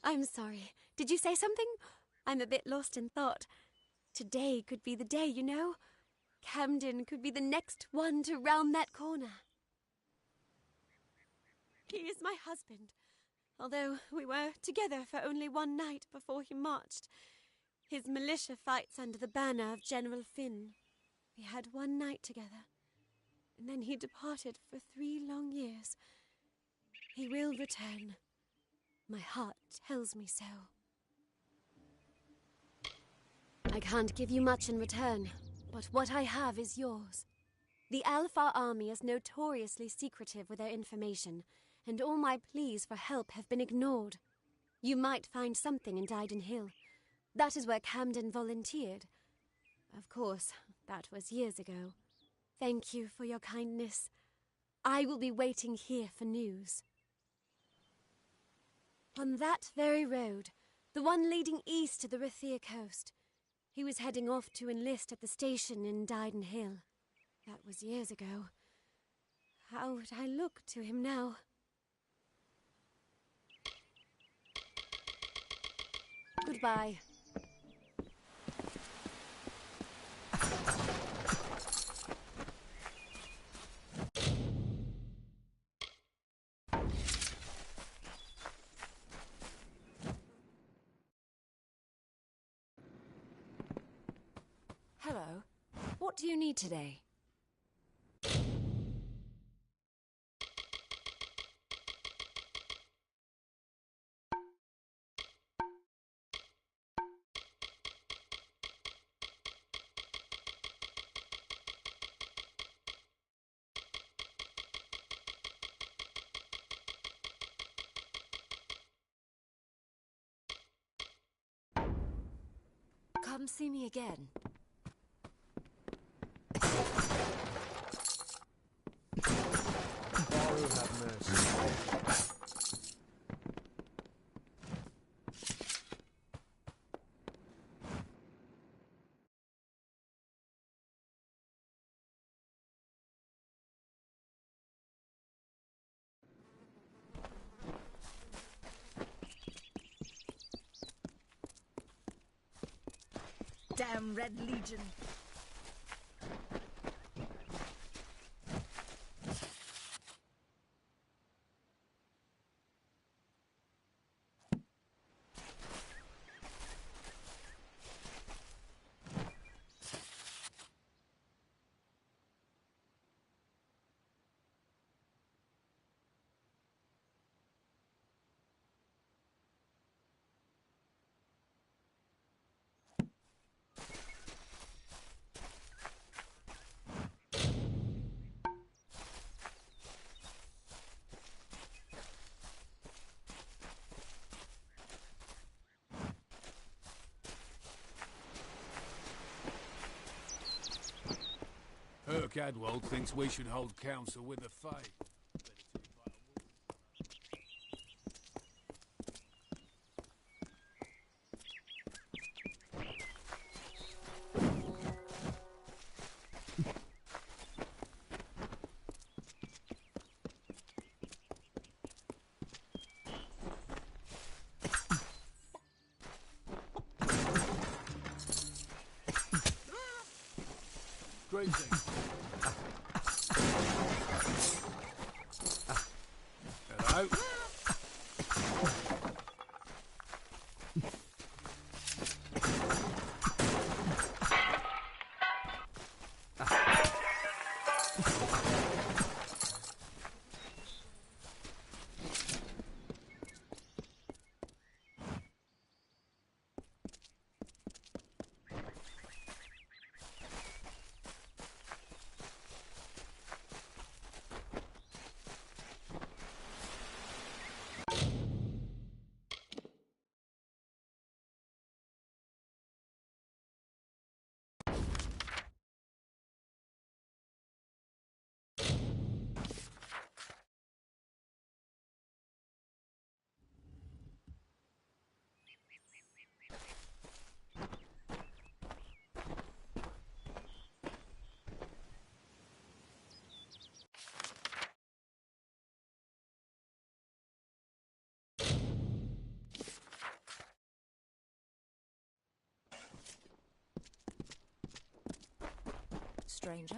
I'm sorry. Did you say something? I'm a bit lost in thought. Today could be the day, you know. Camden could be the next one to round that corner. He is my husband, although we were together for only one night before he marched. His militia fights under the banner of General Faqn. We had one night together, and then he departed for 3 long years. He will return. My heart tells me so. I can't give you much in return, but what I have is yours. The Alpha army is notoriously secretive with their information, and all my pleas for help have been ignored. You might find something in Dyden Hill. That is where Camden volunteered. Of course, that was years ago. Thank you for your kindness. I will be waiting here for news. On that very road, the one leading east to the Rathia coast, he was heading off to enlist at the station in Dyden Hill. That was years ago. How would I look to him now? Goodbye. Hello. What do you need today? Come see me again. Have mercy. Damn Red Legion! Cadwell thinks we should hold council with the Fae. Greetings. stranger.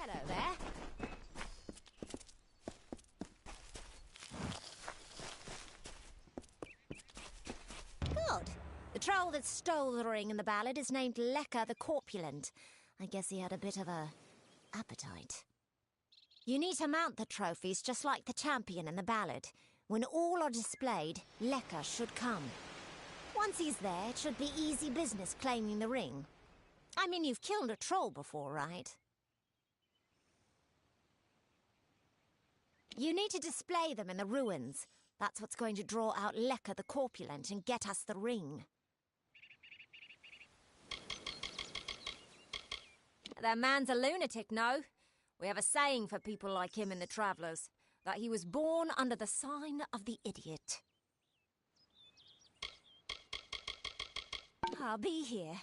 Hello there. Good. The troll that stole the ring in the ballad is named Lecker the Corpulent. I guess he had a bit of a appetite. You need to mount the trophies just like the champion in the ballad. When all are displayed, Lecker should come. Once he's there, it should be easy business claiming the ring. I mean, you've killed a troll before, right? You need to display them in the ruins. That's what's going to draw out Lecker the Corpulent and get us the ring. That man's a lunatic, no? We have a saying for people like him in the Travellers, that he was born under the sign of the idiot. I'll be here.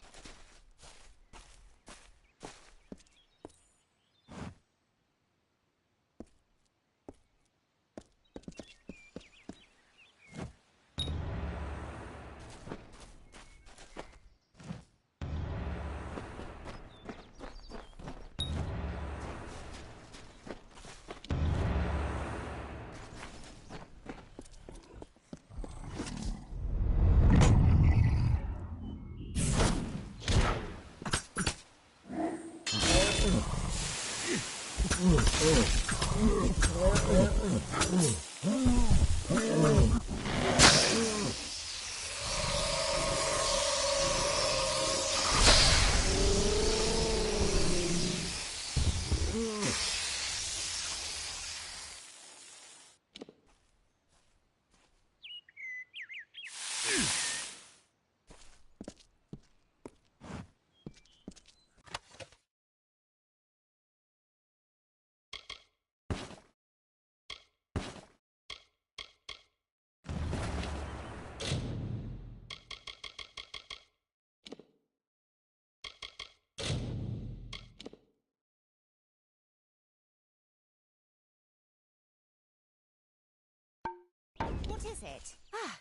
is it? Ah,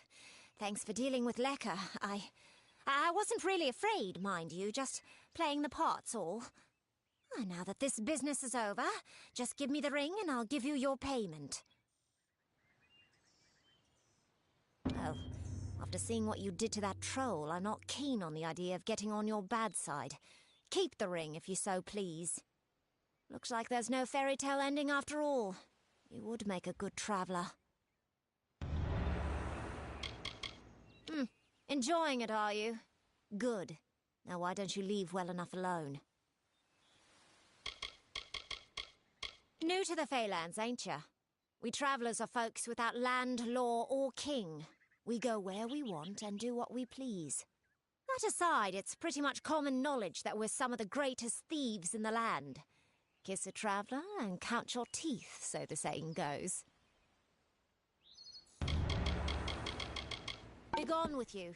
thanks for dealing with Lekka. I wasn't really afraid, mind you, just playing the part's all. Ah, now that this business is over, just give me the ring and I'll give you your payment. Oh, after seeing what you did to that troll, I'm not keen on the idea of getting on your bad side. Keep the ring if you so please. Looks like there's no fairy tale ending after all. You would make a good traveller. Enjoying it, are you? Good. Now why don't you leave well enough alone? New to the Feylands, ain't ya? We travellers are folks without land, law or king. We go where we want and do what we please. That aside, it's pretty much common knowledge that we're some of the greatest thieves in the land. Kiss a traveller and count your teeth, so the saying goes. Begone with you.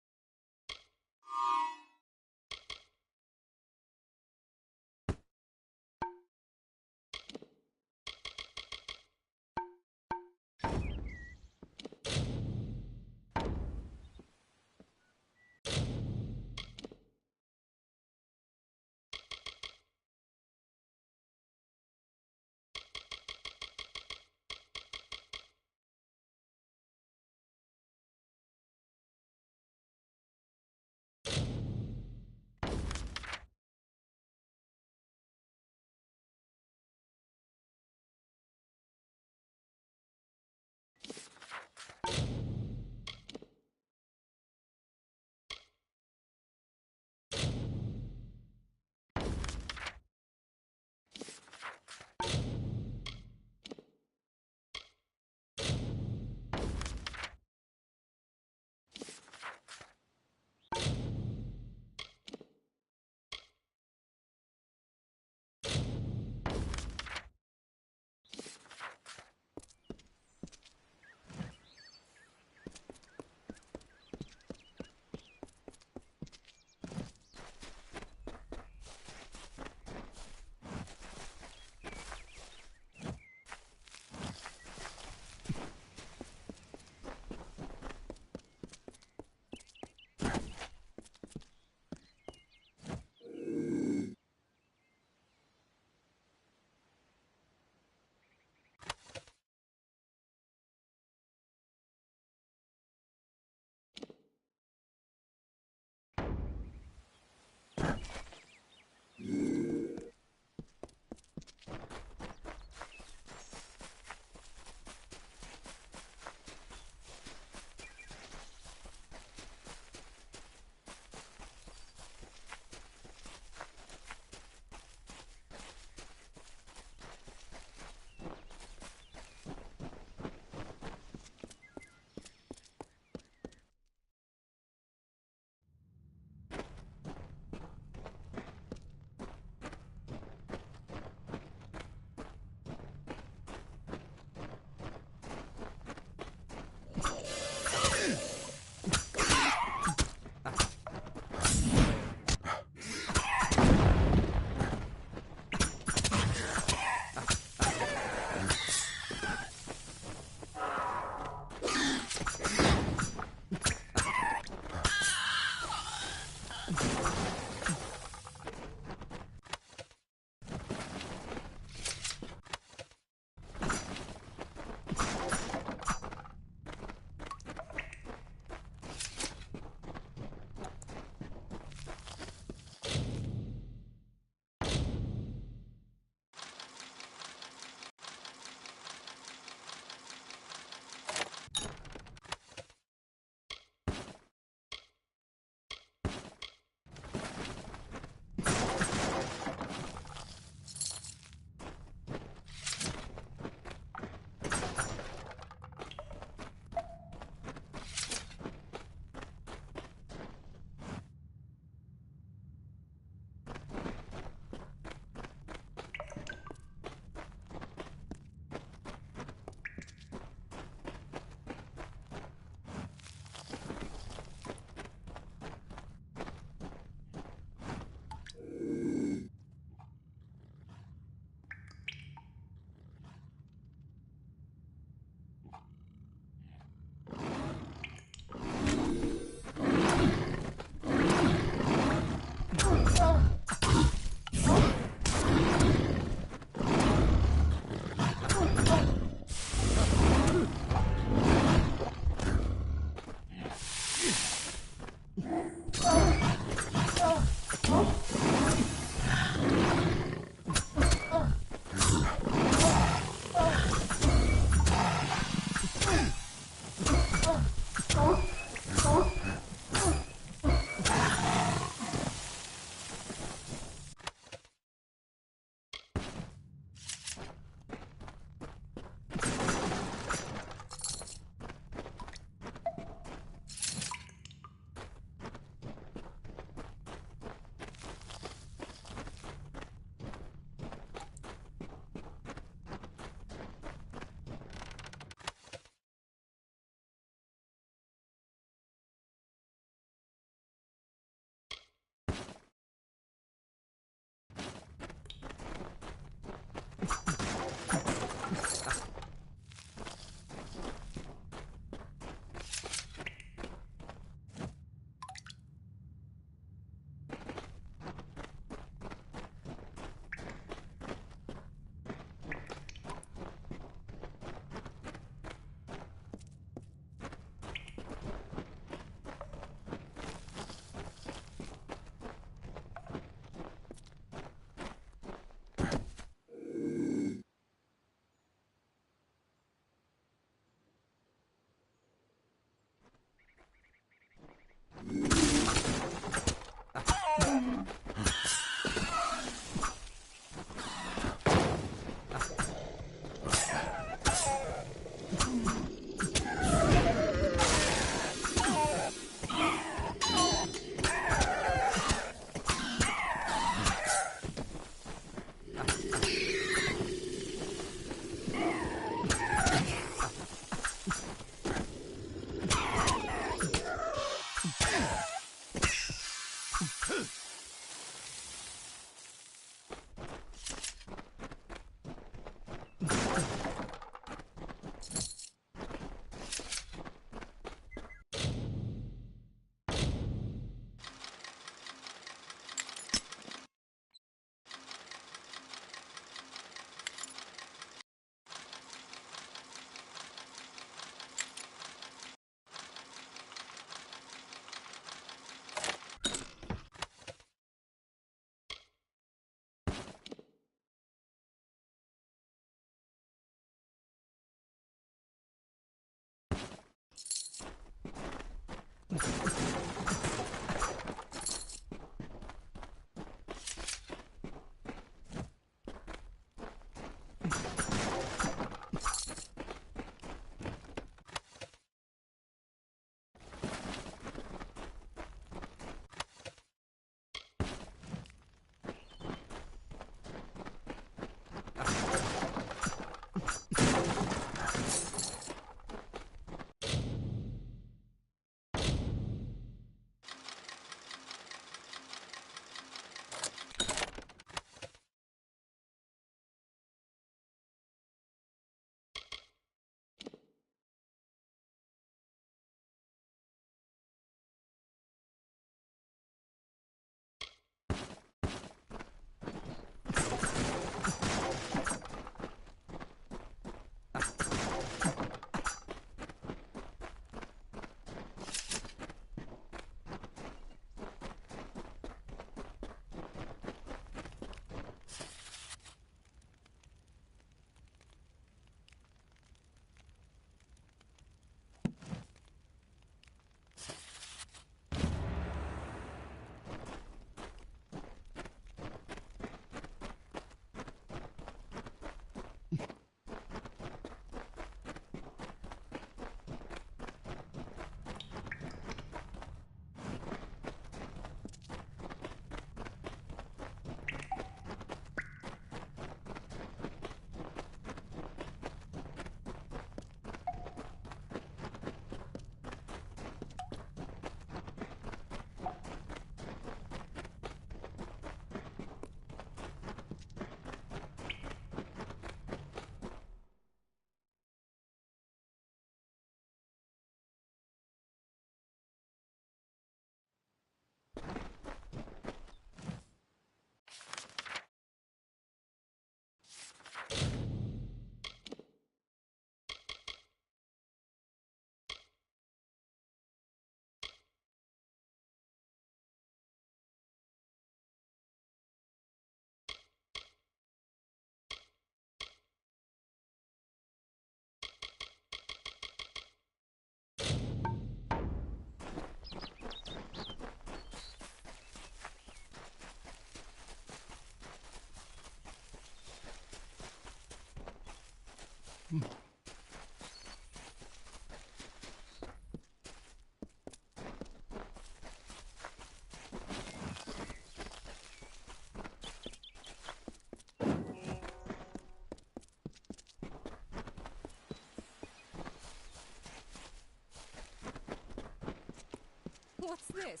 What's this?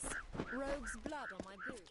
Rogue's blood on my boots.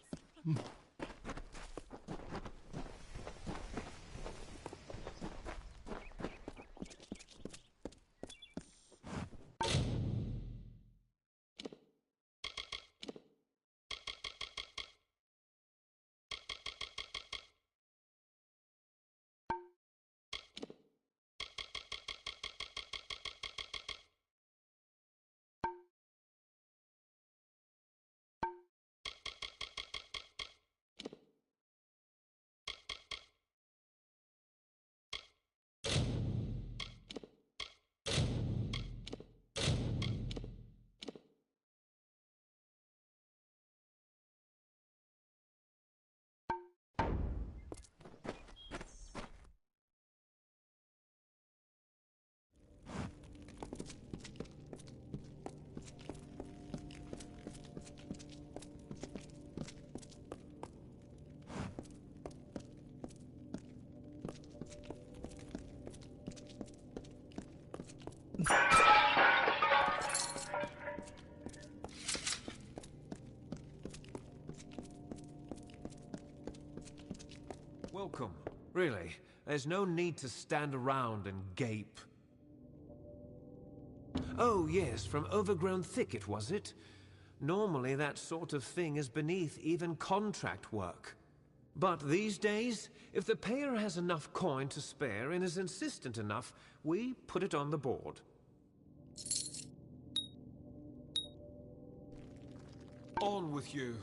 Welcome. Really, there's no need to stand around and gape. Oh, yes, from overgrown thicket, was it? Normally that sort of thing is beneath even contract work. But these days, if the payer has enough coin to spare and is insistent enough, we put it on the board. On with you.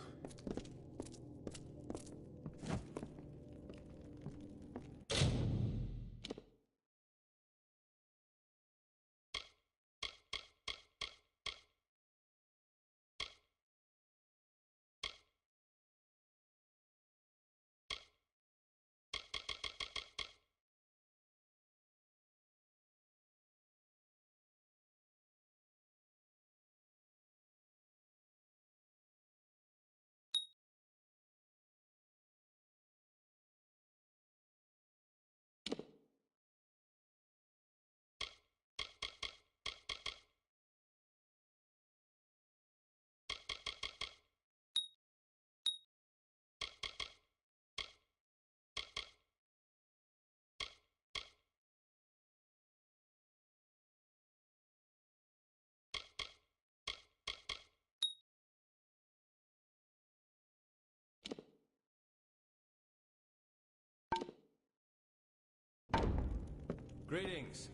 Greetings.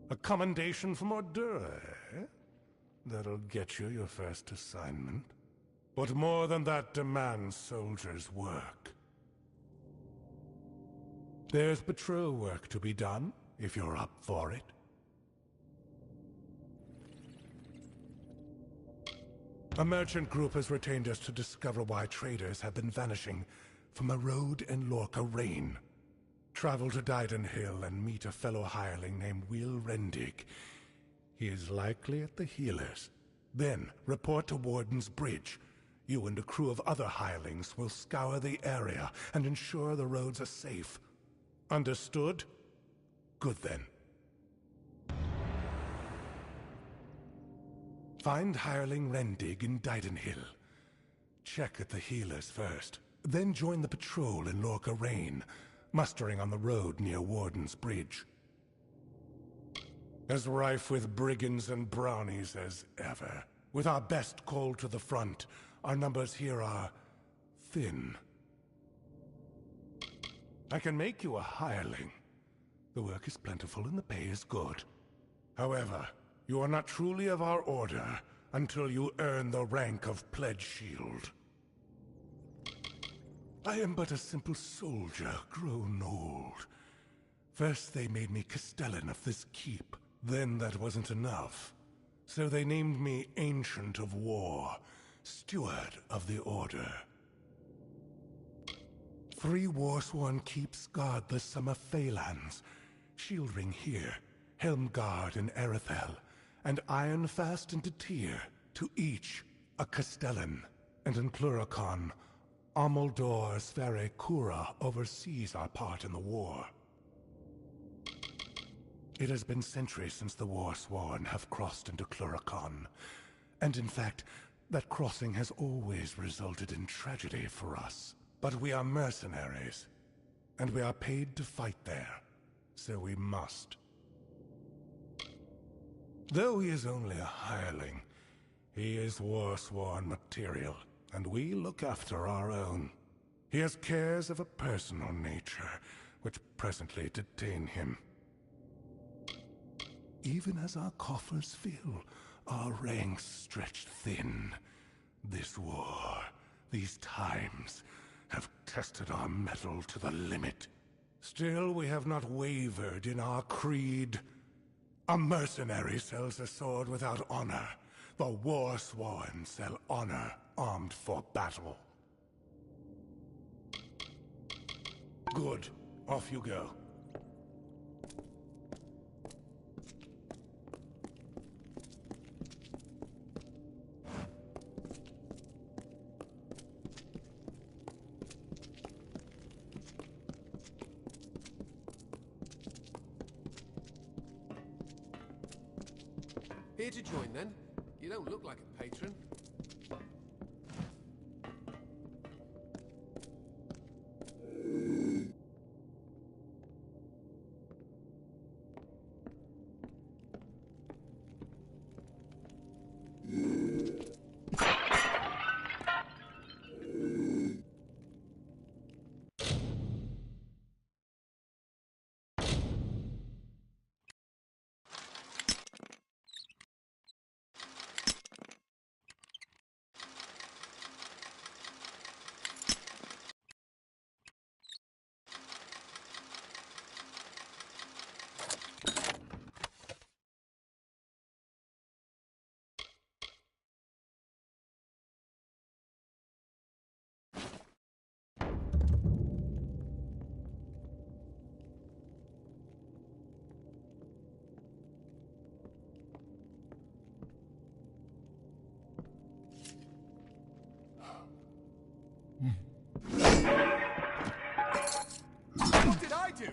A commendation from Ordura, eh? That'll get you your first assignment. But more than that demands soldiers' work. There's patrol work to be done, if you're up for it. A merchant group has retained us to discover why traders have been vanishing from a road in Lorca Rain. Travel to Dyden Hill and meet a fellow hireling named Will Rendig. He is likely at the healers. Then, report to Warden's Bridge. You and a crew of other hirelings will scour the area and ensure the roads are safe. Understood? Good then. Find hireling Rendig in Dyden Hill. Check at the healers first. Then join the patrol in Lorca Rain, mustering on the road near Warden's Bridge. As rife with brigands and brownies as ever. With our best called to the front, our numbers here are thin. I can make you a hireling. The work is plentiful and the pay is good. However, you are not truly of our order until you earn the rank of Pledge Shield. I am but a simple soldier, grown old. First they made me Castellan of this keep. Then that wasn't enough. So they named me Ancient of War. steward of the Order. 3 Warsworn keeps guard the summer Phalanx, Shieldring here, Helmguard in Erethel, and Ironfast and Tyr, to each a Castellan. And in Cluracon, Amalur Sfere Cura oversees our part in the war. It has been centuries since the Warsworn have crossed into Cluracon, and in fact, that crossing has always resulted in tragedy for us. But we are mercenaries, and we are paid to fight there, so we must. Though he is only a hireling, he is Warsworn material, and we look after our own. He has cares of a personal nature, which presently detain him. Even as our coffers fill, our ranks stretch thin. This war, these times, have tested our mettle to the limit. Still, we have not wavered in our creed. A mercenary sells a sword without honor. The Warsworn sell honor armed for battle. Good. Off you go. Here to join, then? You don't look like a patron. What did I do?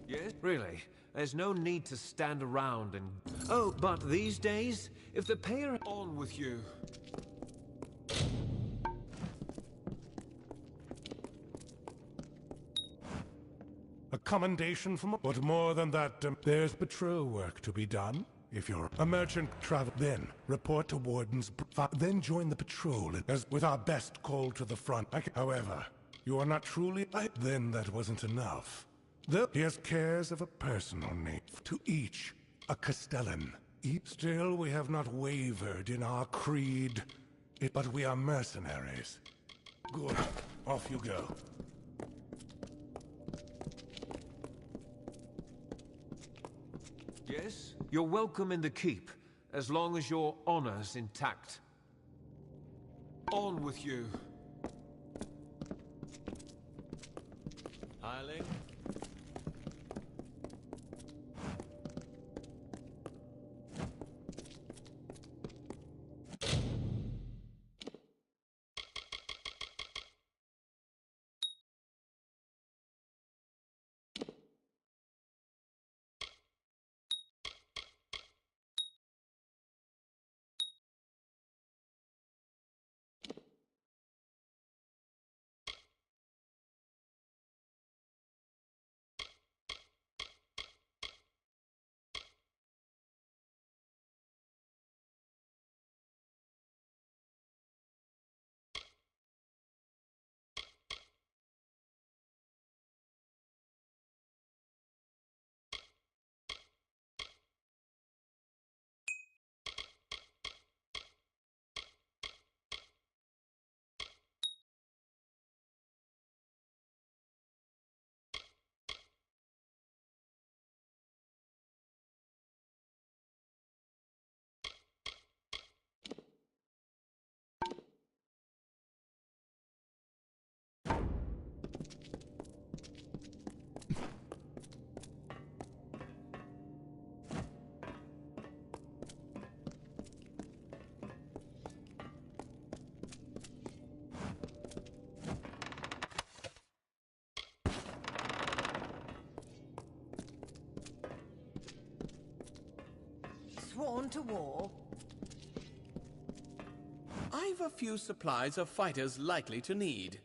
Yes? Really, there's no need to stand around and... Oh, but these days, if the payer... On with you. A commendation from... But more than that, there's patrol work to be done. If you're a merchant travel, then report to Warden's... Then join the patrol as with our best call to the front. However, you are not truly... Then that wasn't enough. Though he has cares of a personal nature. To each, a Castellan. Still, we have not wavered in our creed. But we are mercenaries. Good. Off you go. Yes? You're welcome in the keep, as long as your honor's intact. On with you. Hireling? sworn to war? I've a few supplies of fighters likely to need.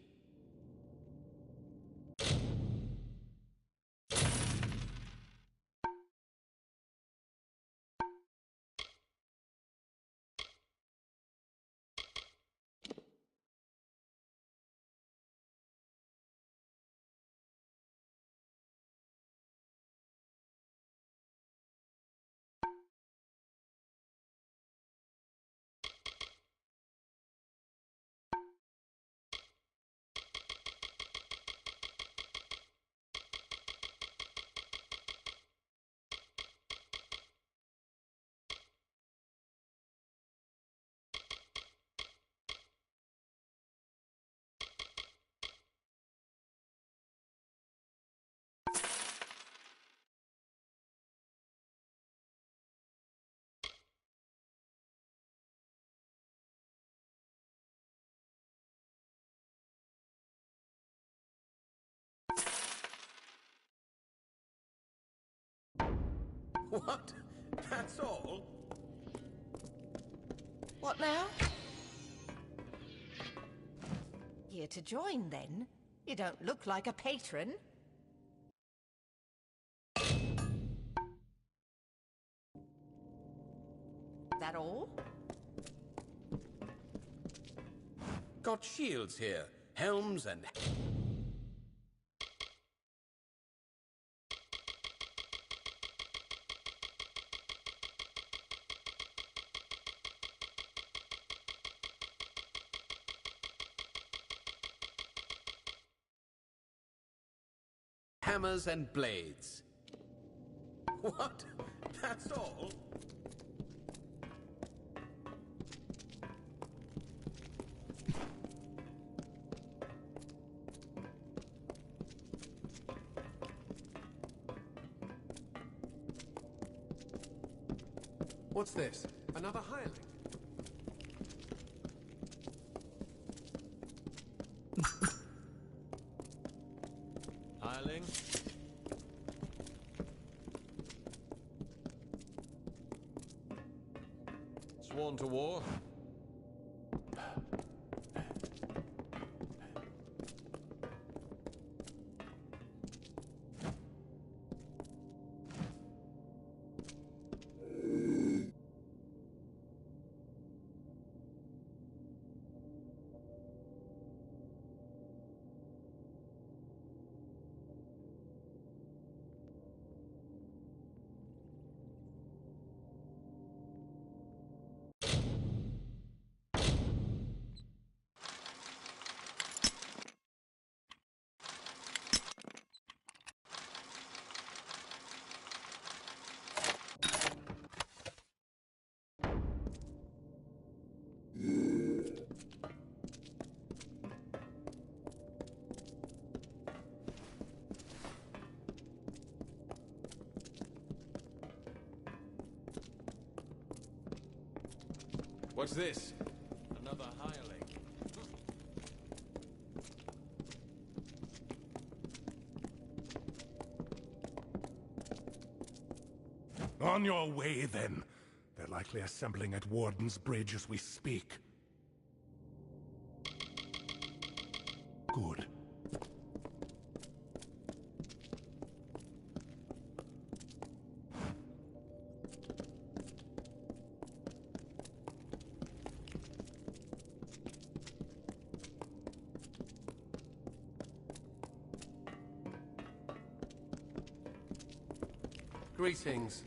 What? That's all? What now? Here to join, then? You don't look like a patron. That all? Got shields here, helms and... hammers and blades. What? That's all? What's this? Another hireling? Hireling? Sworn to war? What's this? Another hireling. On your way, then. They're likely assembling at Warden's Bridge as we speak. Good. Greetings.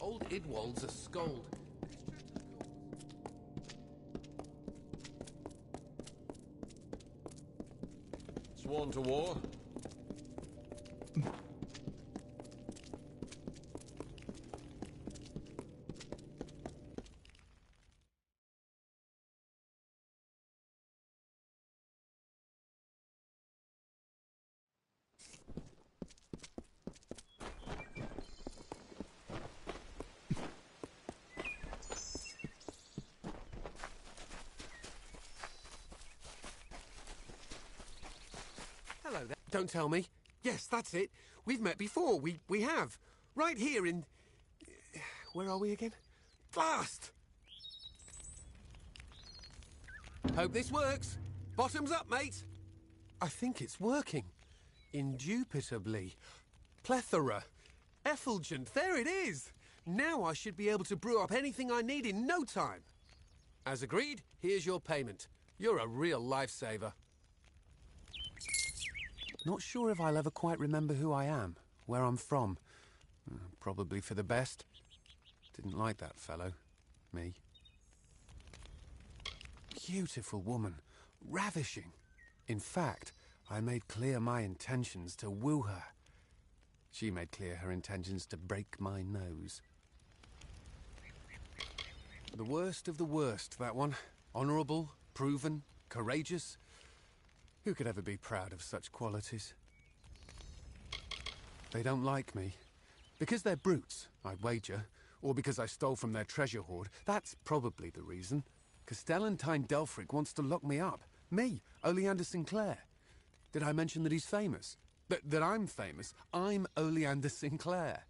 Old Idwald's a scold. sworn to war. Hello there. Don't tell me. Yes, that's it. We've met before. We have. Right here in... Where are we again? Blast! Hope this works. Bottoms up, mate. I think it's working. Indubitably. Plethora. Effulgent. There it is. Now I should be able to brew up anything I need in no time. As agreed, here's your payment. You're a real lifesaver. Not sure if I'll ever quite remember who I am, where I'm from. Probably for the best. Didn't like that fellow. Me. Beautiful woman. Ravishing. In fact, I made clear my intentions to woo her. She made clear her intentions to break my nose. The worst of the worst, that one. Honourable, proven, courageous. Who could ever be proud of such qualities? They don't like me. Because they're brutes, I'd wager. Or because I stole from their treasure hoard. That's probably the reason. Castellantine Delphric wants to lock me up. Me, Oleander Sinclair. Did I mention that he's famous? That I'm famous? I'm Oleander Sinclair.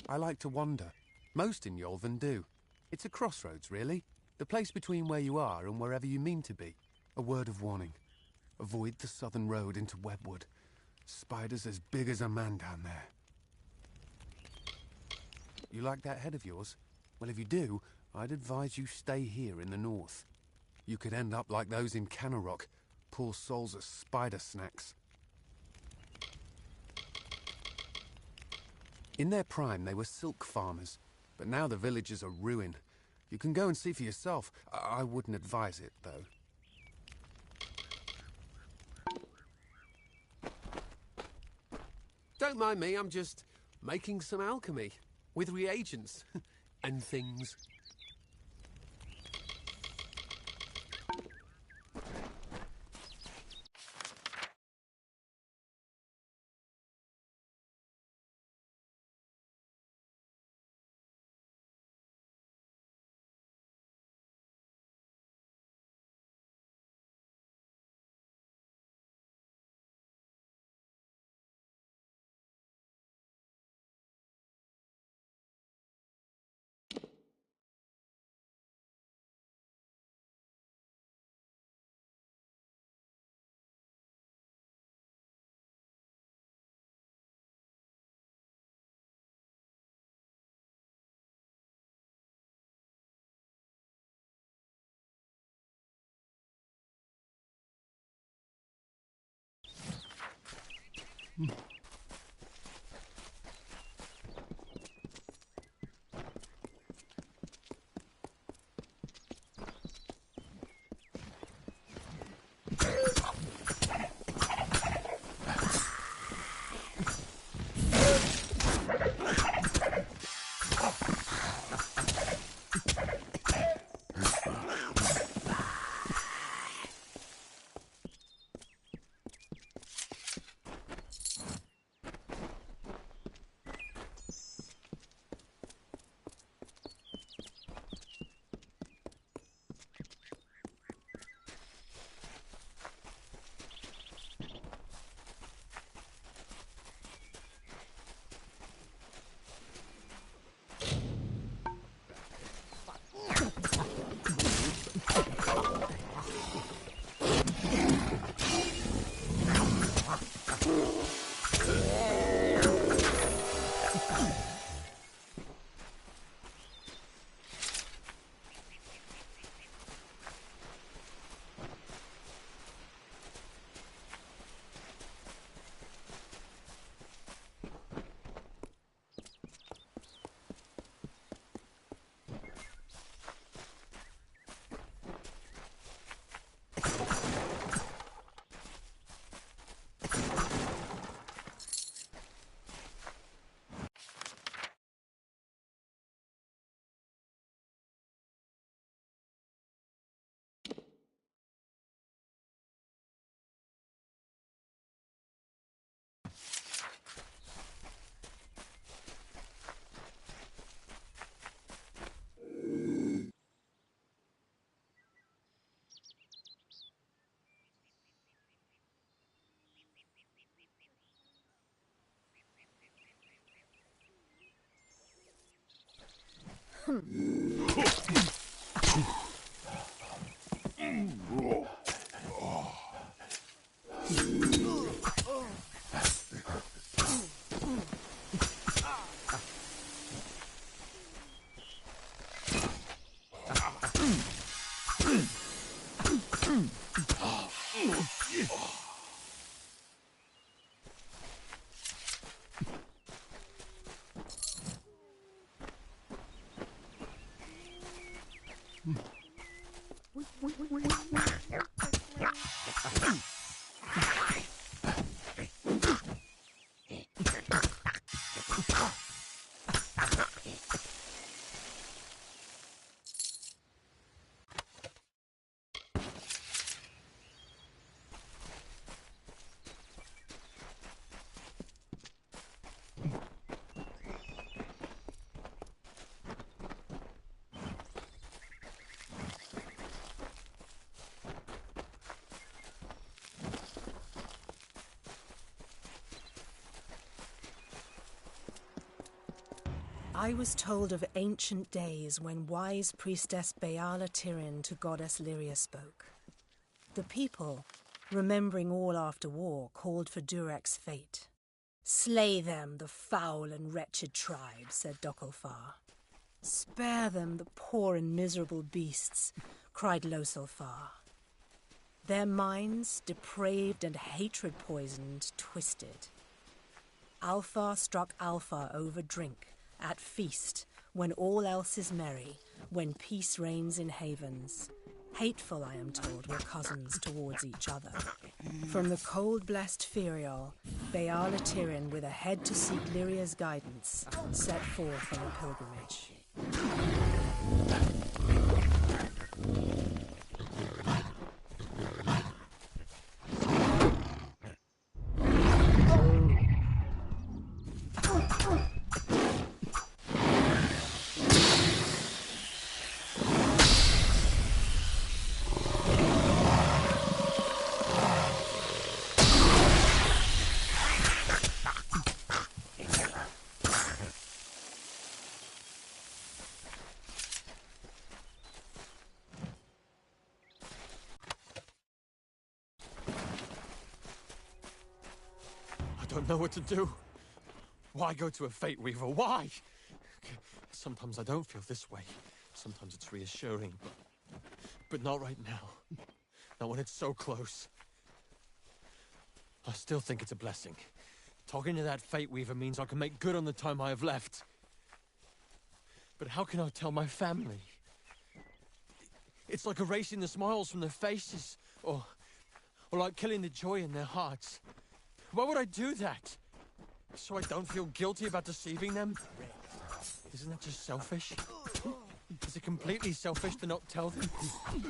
I like to wander. Most in Yolven do. It's a crossroads, really. The place between where you are and wherever you mean to be. A word of warning. Avoid the southern road into Webwood. Spiders as big as a man down there. You like that head of yours? Well, if you do, I'd advise you stay here in the north. You could end up like those in Canarok. Poor souls are spider snacks. In their prime, they were silk farmers. But now the village is a ruin. You can go and see for yourself. I wouldn't advise it, though. Don't mind me, I'm just making some alchemy. With reagents. And things. I was told of ancient days when wise priestess Beala Tirin to goddess Lyria spoke. The people, remembering all after war, called for Durek's fate. "Slay them, the foul and wretched tribe," said Dokalfar. "Spare them, the poor and miserable beasts," cried Losalfar. Their minds, depraved and hatred-poisoned, twisted. Alfar struck Alfar over drink, at feast, when all else is merry, when peace reigns in havens. Hateful, I am told, were cousins towards each other. From the cold-blessed Ferial, Beala Tirin, with a head to seek Lyria's guidance, set forth on a pilgrimage. I don't know what to do. Why go to a Fate Weaver? Why? Sometimes I don't feel this way. Sometimes it's reassuring, but not right now. Not when it's so close. I still think it's a blessing. Talking to that Fate Weaver means I can make good on the time I have left. But how can I tell my family? It's like erasing the smiles from their faces, or like killing the joy in their hearts. Why would I do that? So I don't feel guilty about deceiving them? Isn't that just selfish? Is it completely selfish to not tell them,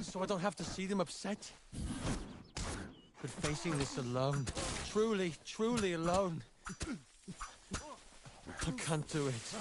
so I don't have to see them upset? But facing this alone, truly, truly alone, I can't do it.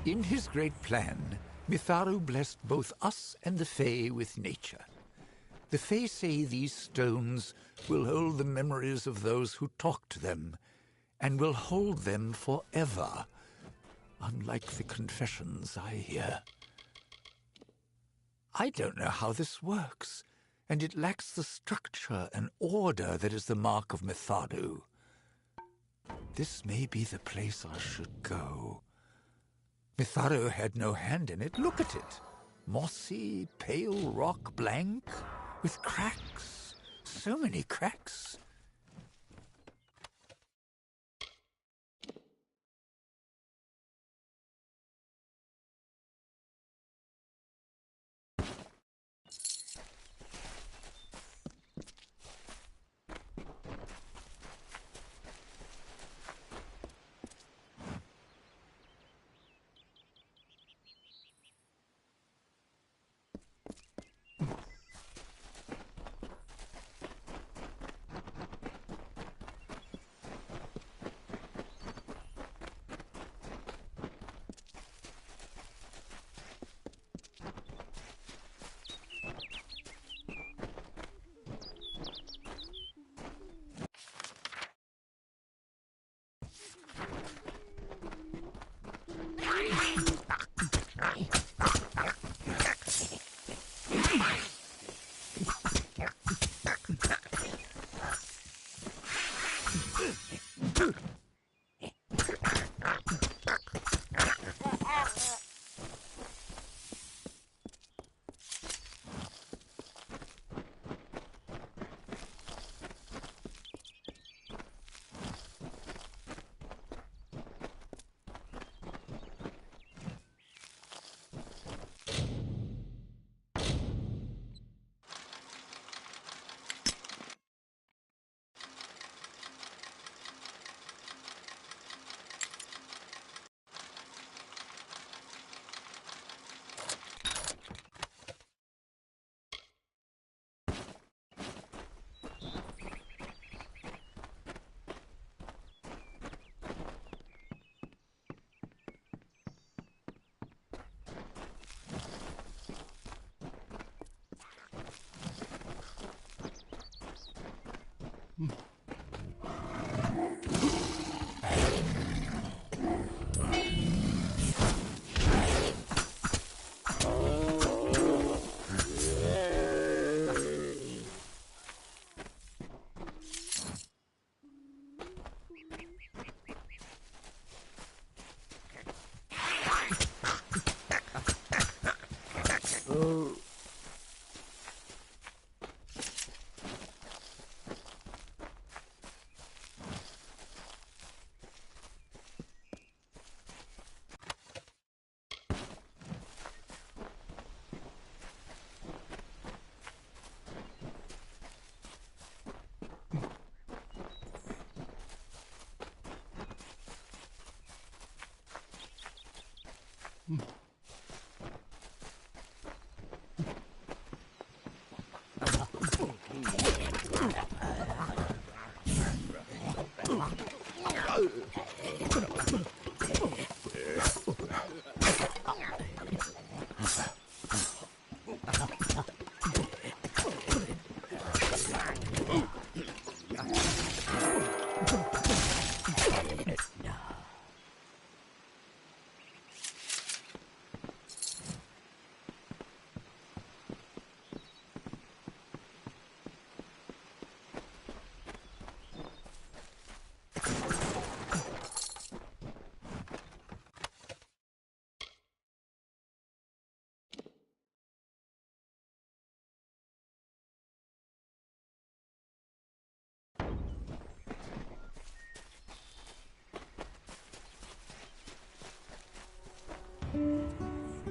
In his great plan, Mitharu blessed both us and the Fae with nature. The Fae say these stones will hold the memories of those who talk to them, and will hold them forever, unlike the confessions I hear. I don't know how this works, and it lacks the structure and order that is the mark of Mitharu. This may be the place I should go. Mitharu had no hand in it. Look at it. Mossy, pale rock, blank, with cracks. So many cracks.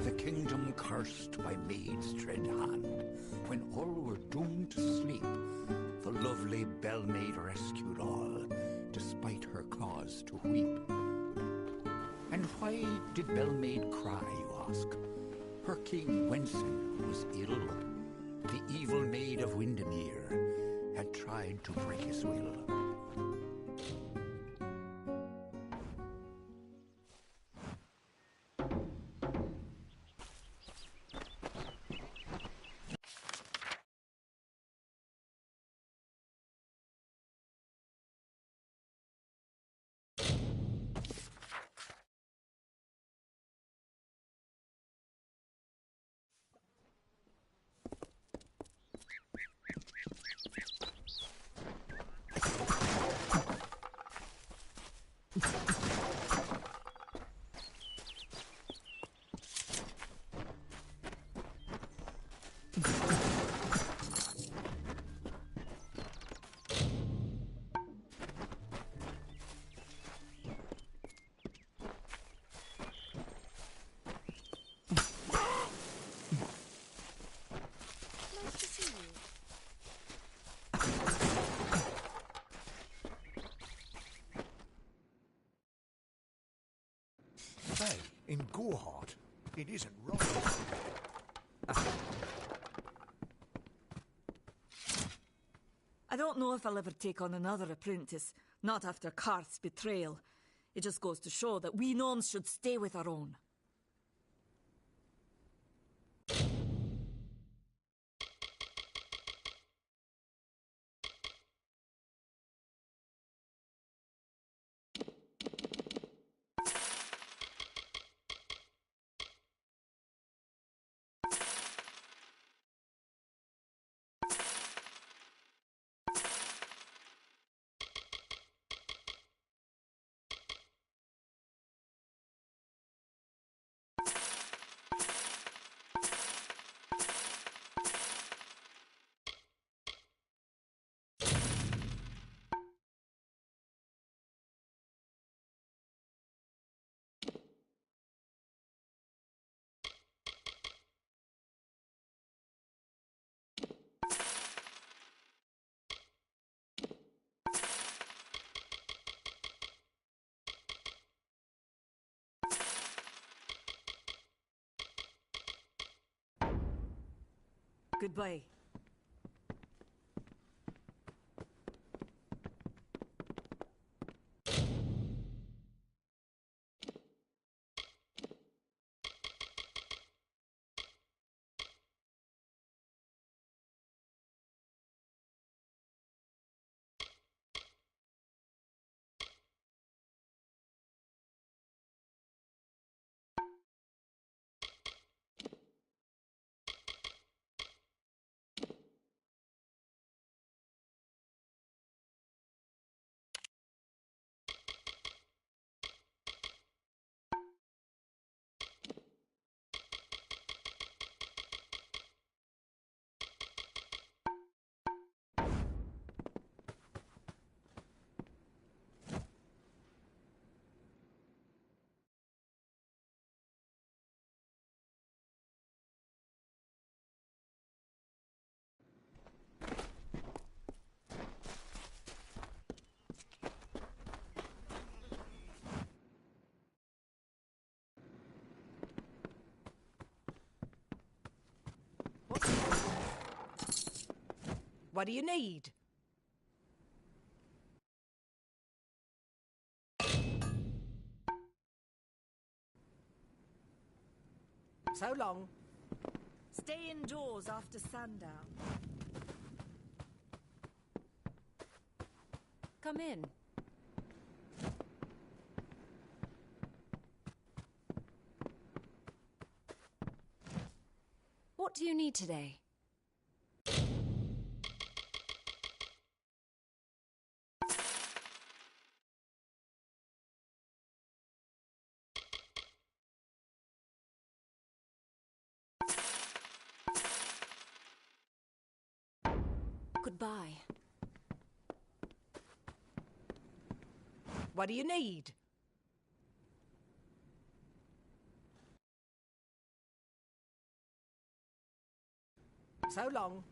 The kingdom cursed by maid's dread hand, when all were doomed to sleep, the lovely Bellmaid rescued all, despite her cause to weep. And why did Bellmaid cry, you ask? Her king Wenson was ill. The evil maid of Windermere had tried to break his will. go, Hart. It isn't right. I don't know if I'll ever take on another apprentice, not after Karth's betrayal. It just goes to show that we gnomes should stay with our own. Goodbye. What do you need? So long. Stay indoors after sundown. Come in. What do you need today? Goodbye. What do you need? So long.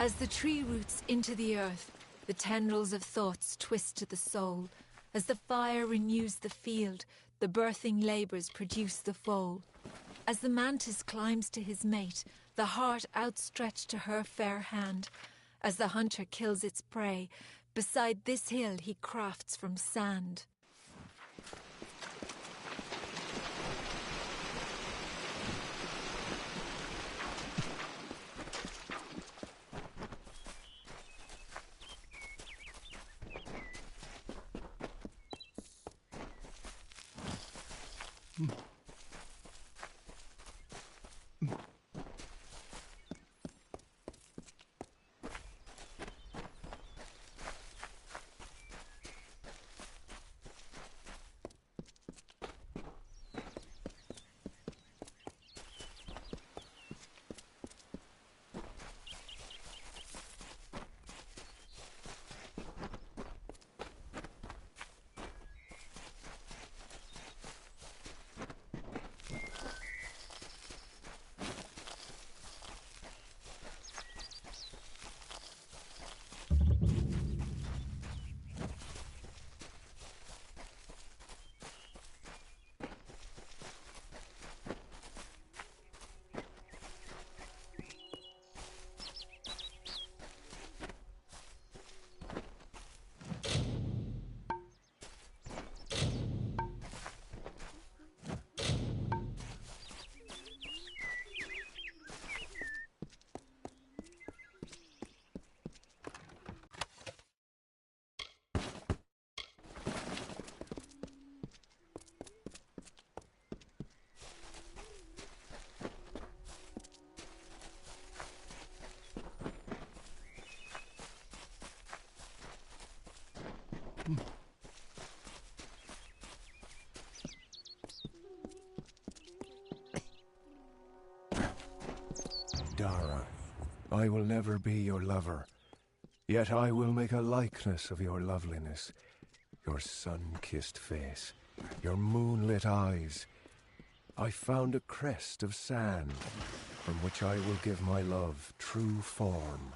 As the tree roots into the earth, the tendrils of thoughts twist to the soul. As the fire renews the field, the birthing labours produce the foal. As the mantis climbs to his mate, the heart outstretched to her fair hand. As the hunter kills its prey, beside this hill he crafts from sand. Dara, I will never be your lover, yet I will make a likeness of your loveliness, your sun-kissed face, your moonlit eyes. I found a crest of sand, from which I will give my love true form.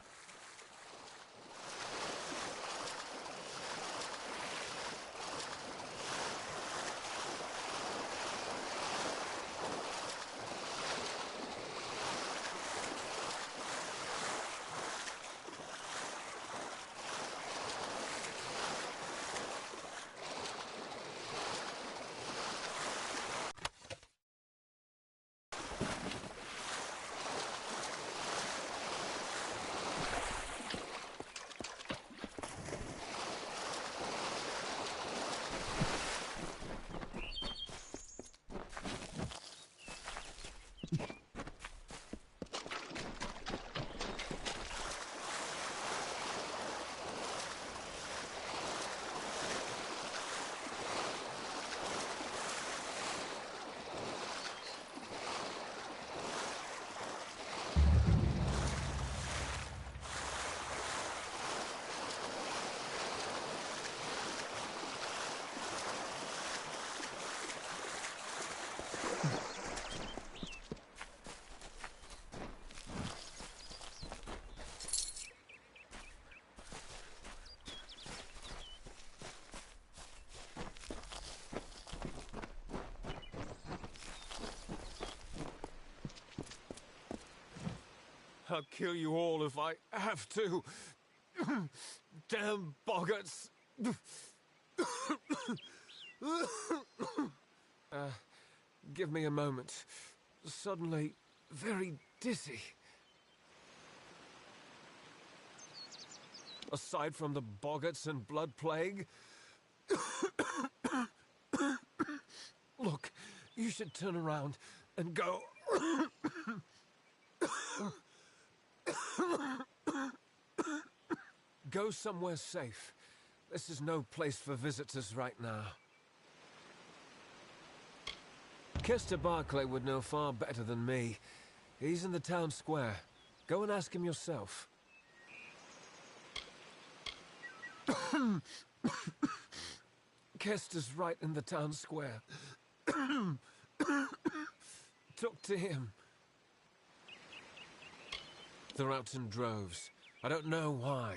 I'll kill you all if I have to. Damn boggarts. Give me a moment. Suddenly, very dizzy. Aside from the boggarts and blood plague... Look, you should turn around and go... Go somewhere safe. This is no place for visitors right now. Kester Barclay would know far better than me. He's in the town square. Go and ask him yourself. Kester's right in the town square. Talk to him. They're out in droves. I don't know why,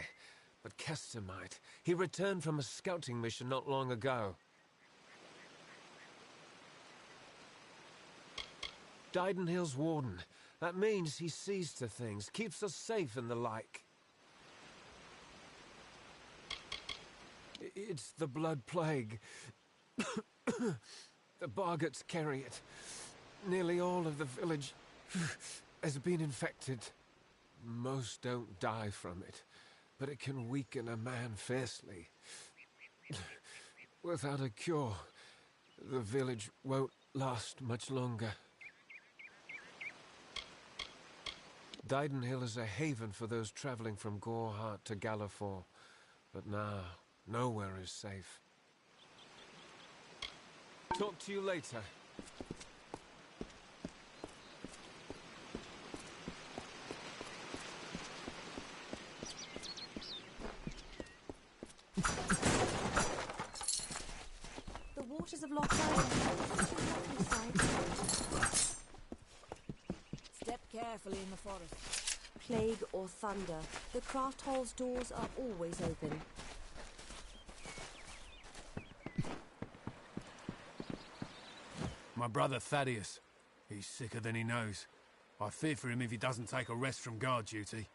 but Kester might. He returned from a scouting mission not long ago. Didenhill's warden. That means he sees to things, keeps us safe and the like. It's the blood plague. The Bargats carry it. Nearly all of the village has been infected. Most don't die from it, but it can weaken a man fiercely. Without a cure, the village won't last much longer. Didenhill is a haven for those traveling from Gorehart to Galliford, but now, nowhere is safe. Talk to you later. The waters of Loch Island. Step carefully in the forest. Plague or thunder, the craft hall's doors are always open. My brother Thaddeus. He's sicker than he knows. I fear for him if he doesn't take a rest from guard duty.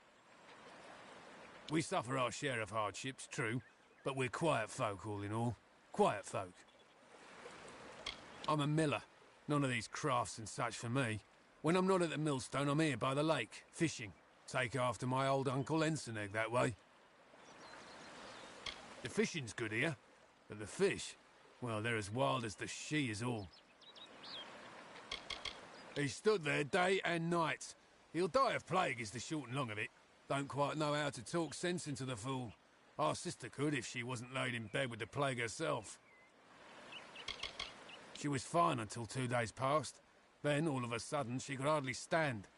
We suffer our share of hardships, true, but we're quiet folk all in all. Quiet folk. I'm a miller. None of these crafts and such for me. When I'm not at the millstone, I'm here by the lake, fishing. Take after my old Uncle Ensenegg that way. The fishing's good here, but the fish, well, they're as wild as the she is all. He stood there day and night. He'll die of plague is the short and long of it. Don't quite know how to talk sense into the fool. Our sister could if she wasn't laid in bed with the plague herself. She was fine until 2 days passed. Then, all of a sudden, she could hardly stand.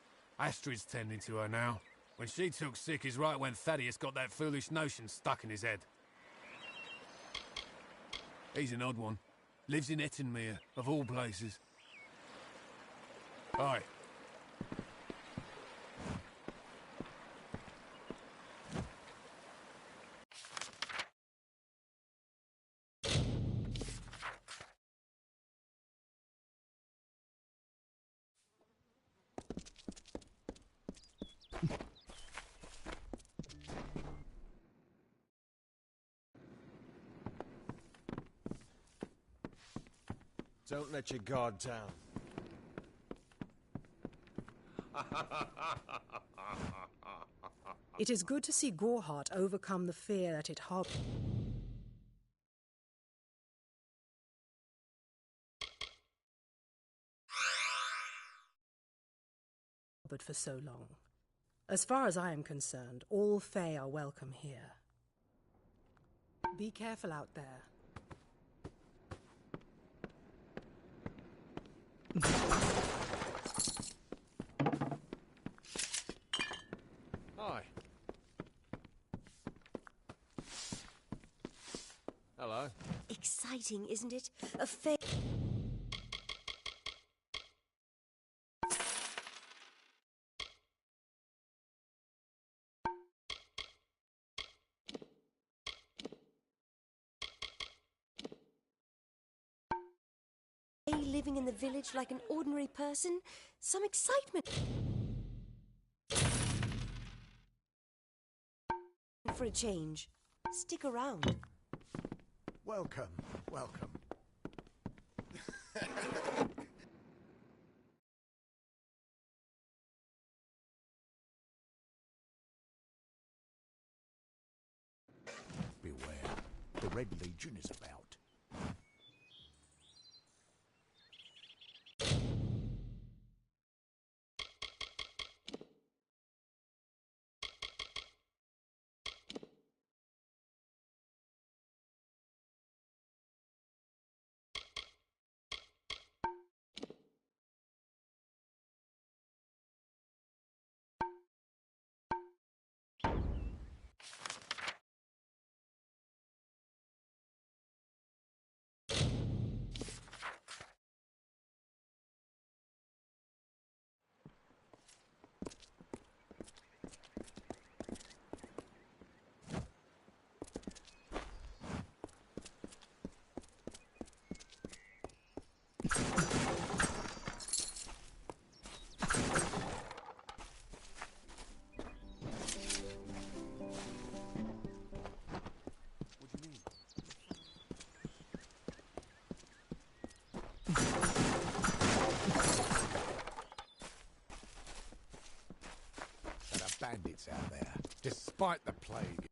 Astrid's tending to her now. When she took sick is right when Thaddeus got that foolish notion stuck in his head. He's an odd one. Lives in Ettenmere, of all places. Aye. Don't let your guard down. It is good to see Gorehart overcome the fear that it harbored for so long. As far as I am concerned, all Fae are welcome here. Be careful out there. Hi. Hello. Exciting, isn't it? A Fae... living in the village like an ordinary person. Some excitement. For a change. Stick around. Welcome, welcome. Beware, the Red Legion is about. bandits out there, despite the plague.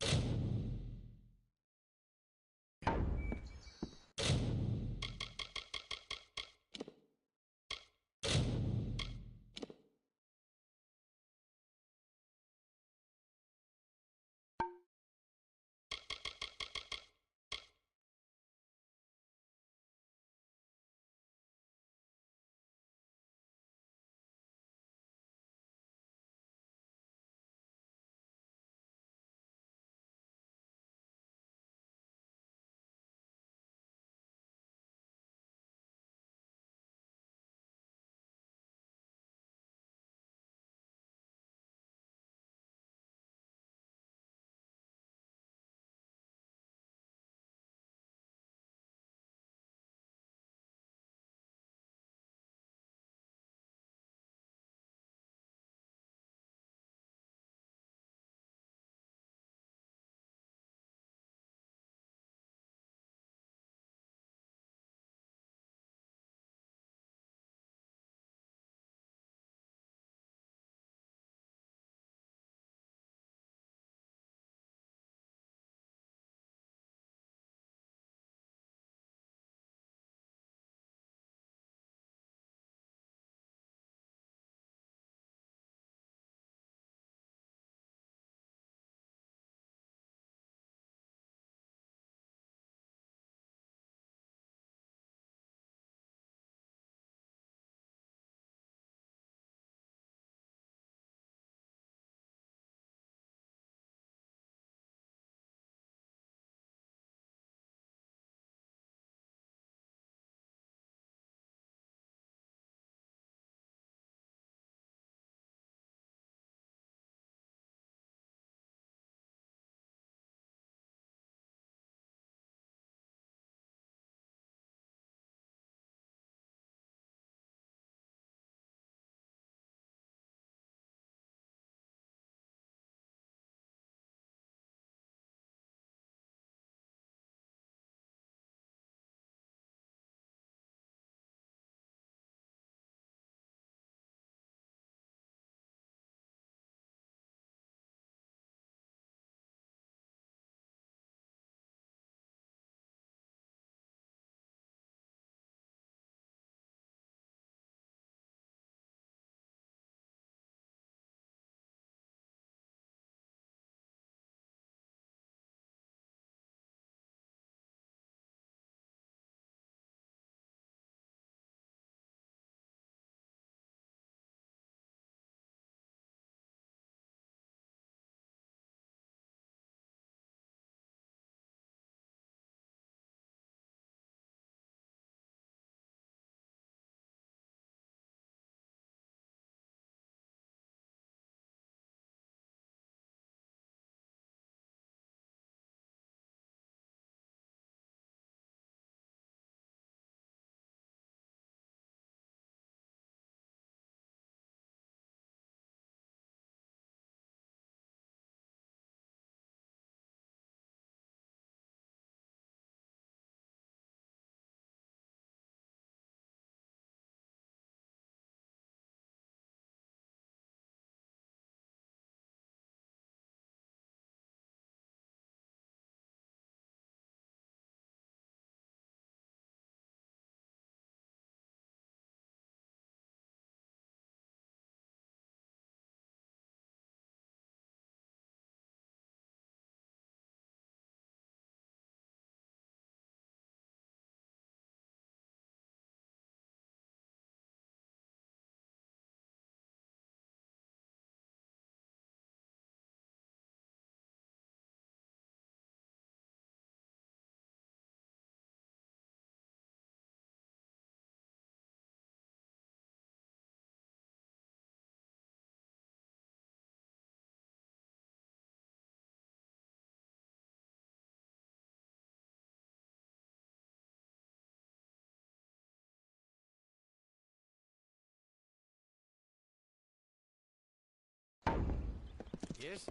Yes?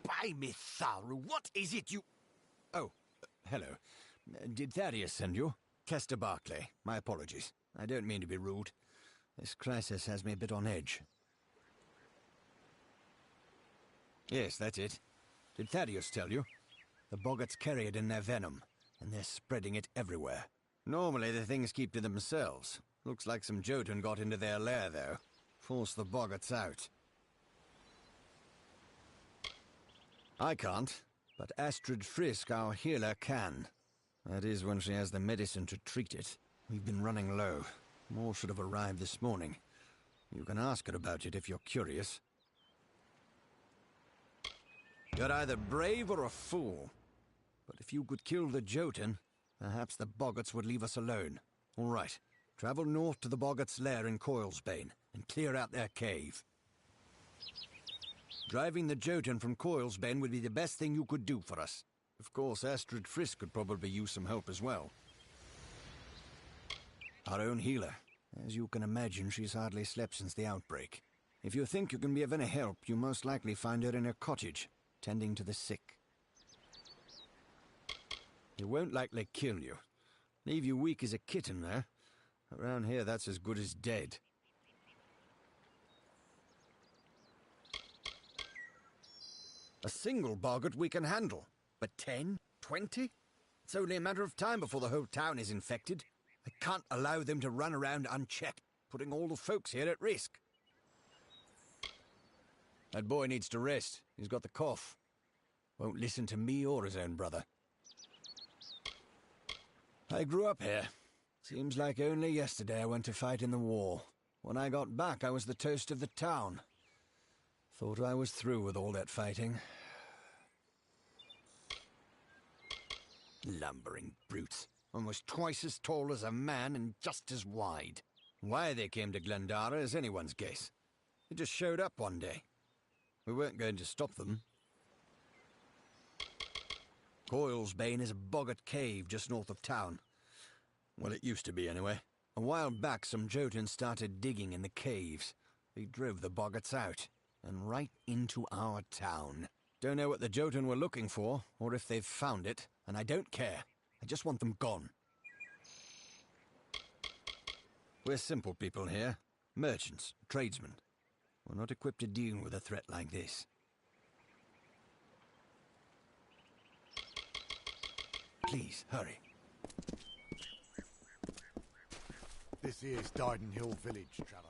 By Mitharu, what is it you... Oh, hello. Did Thaddeus send you? Kester Barclay. My apologies. I don't mean to be rude. This crisis has me a bit on edge. Yes, that's it. Did Thaddeus tell you? The boggarts carry it in their venom, and they're spreading it everywhere. Normally the things keep to themselves. Looks like some Jotun got into their lair, though. Forced the boggarts out. I can't, but Astrid Frisk, our healer, can. That is, when she has the medicine to treat it. We've been running low. More should have arrived this morning. You can ask her about it if you're curious. You're either brave or a fool. But if you could kill the Jotun, perhaps the boggarts would leave us alone. All right. Travel north to the boggarts' lair in Coilsbane and clear out their cave. Driving the Jotun from Coilsbane would be the best thing you could do for us. Of course, Astrid Frisk could probably use some help as well. Our own healer. As you can imagine, she's hardly slept since the outbreak. If you think you can be of any help, you most likely find her in her cottage, tending to the sick. It won't likely kill you. Leave you weak as a kitten, though. Around here, that's as good as dead. A single boggart we can handle. But 10? 20? It's only a matter of time before the whole town is infected. I can't allow them to run around unchecked, putting all the folks here at risk. That boy needs to rest. He's got the cough. Won't listen to me or his own brother. I grew up here. Seems like only yesterday I went to fight in the war. When I got back, I was the toast of the town. Thought I was through with all that fighting. Lumbering brutes. Almost twice as tall as a man and just as wide. Why they came to Glendara is anyone's guess. They just showed up one day. We weren't going to stop them. Coilsbane is a boggart cave just north of town. Well, it used to be anyway. A while back, some Jotun started digging in the caves. They drove the boggarts out, and right into our town. Don't know what the Jotun were looking for, or if they've found it, and I don't care. I just want them gone. We're simple people here. Merchants, tradesmen. We're not equipped to deal with a threat like this. Please, hurry. This here's Dyden Hill Village, traveller.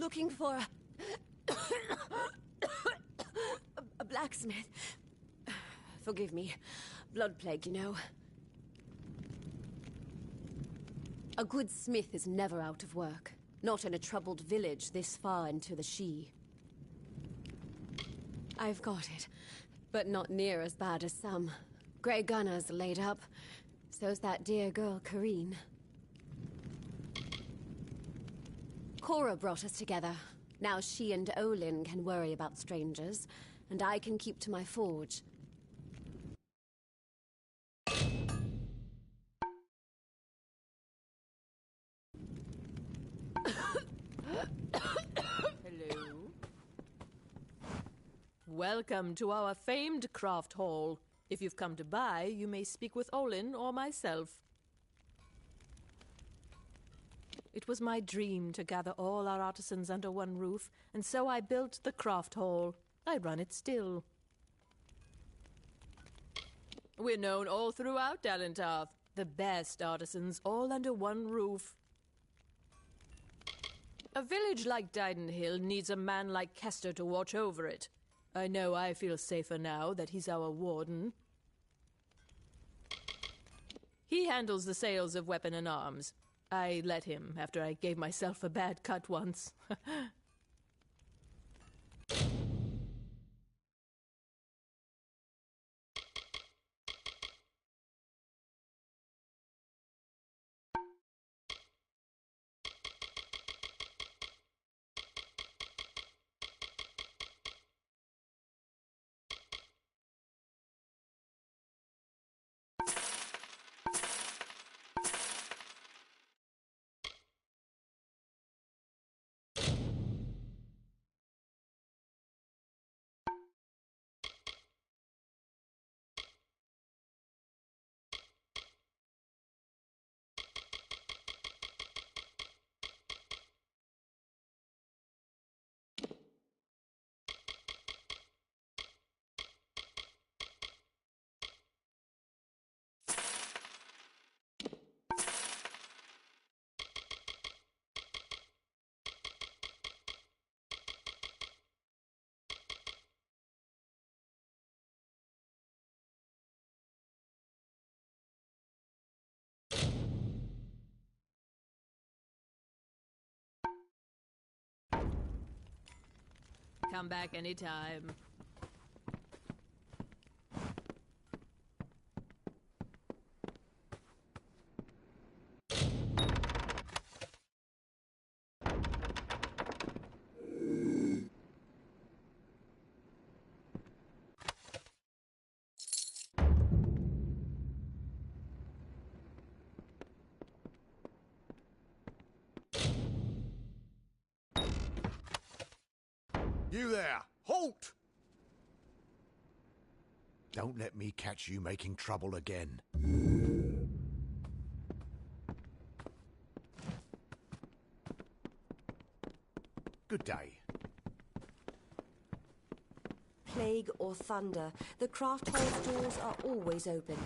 Looking for a blacksmith. Forgive me. Blood plague, you know. A good smith is never out of work. Not in a troubled village this far into the Shee. I've got it, but not near as bad as some. Grey Gunner's laid up. So's that dear girl, Kareen. Cora brought us together. Now she and Olin can worry about strangers, and I can keep to my forge. Hello. Welcome to our famed craft hall. If you've come to buy, you may speak with Olin or myself. It was my dream to gather all our artisans under one roof, and so I built the craft hall. I run it still. We're known all throughout Dalentarth. The best artisans all under one roof. A village like Dyden Hill needs a man like Kester to watch over it. I know I feel safer now that he's our warden. He handles the sales of weapon and arms. I let him after I gave myself a bad cut once. Come back anytime. You there! Halt! Don't let me catch you making trouble again. Good day. Plague or thunder, the craft hall's doors are always open.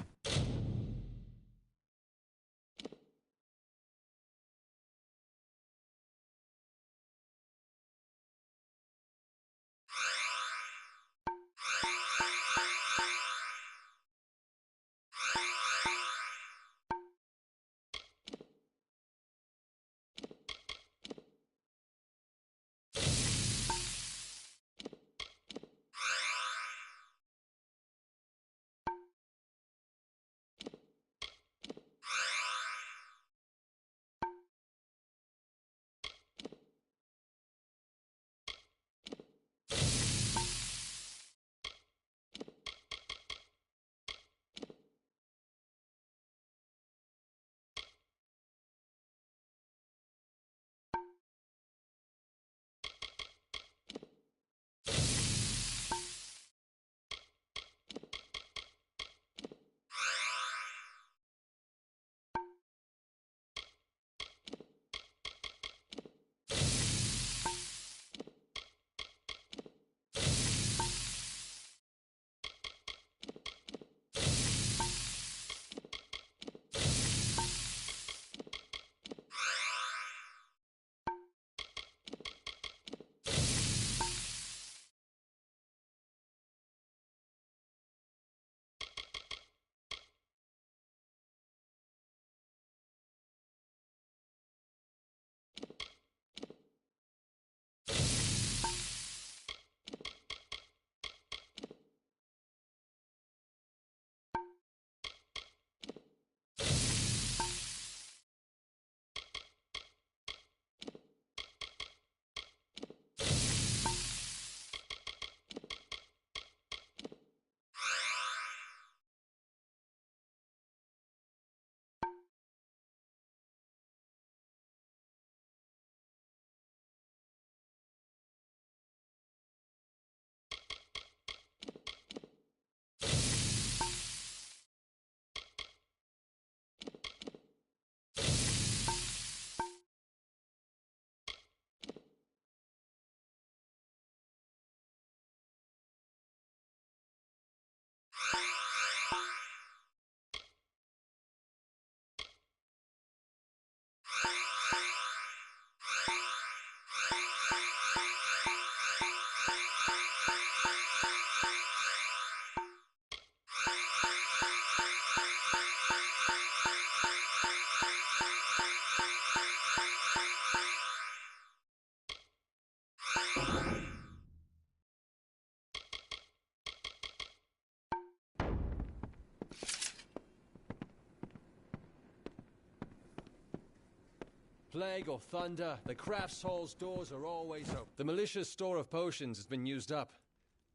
Plague or thunder, the crafts hall's doors are always open. The militia's store of potions has been used up.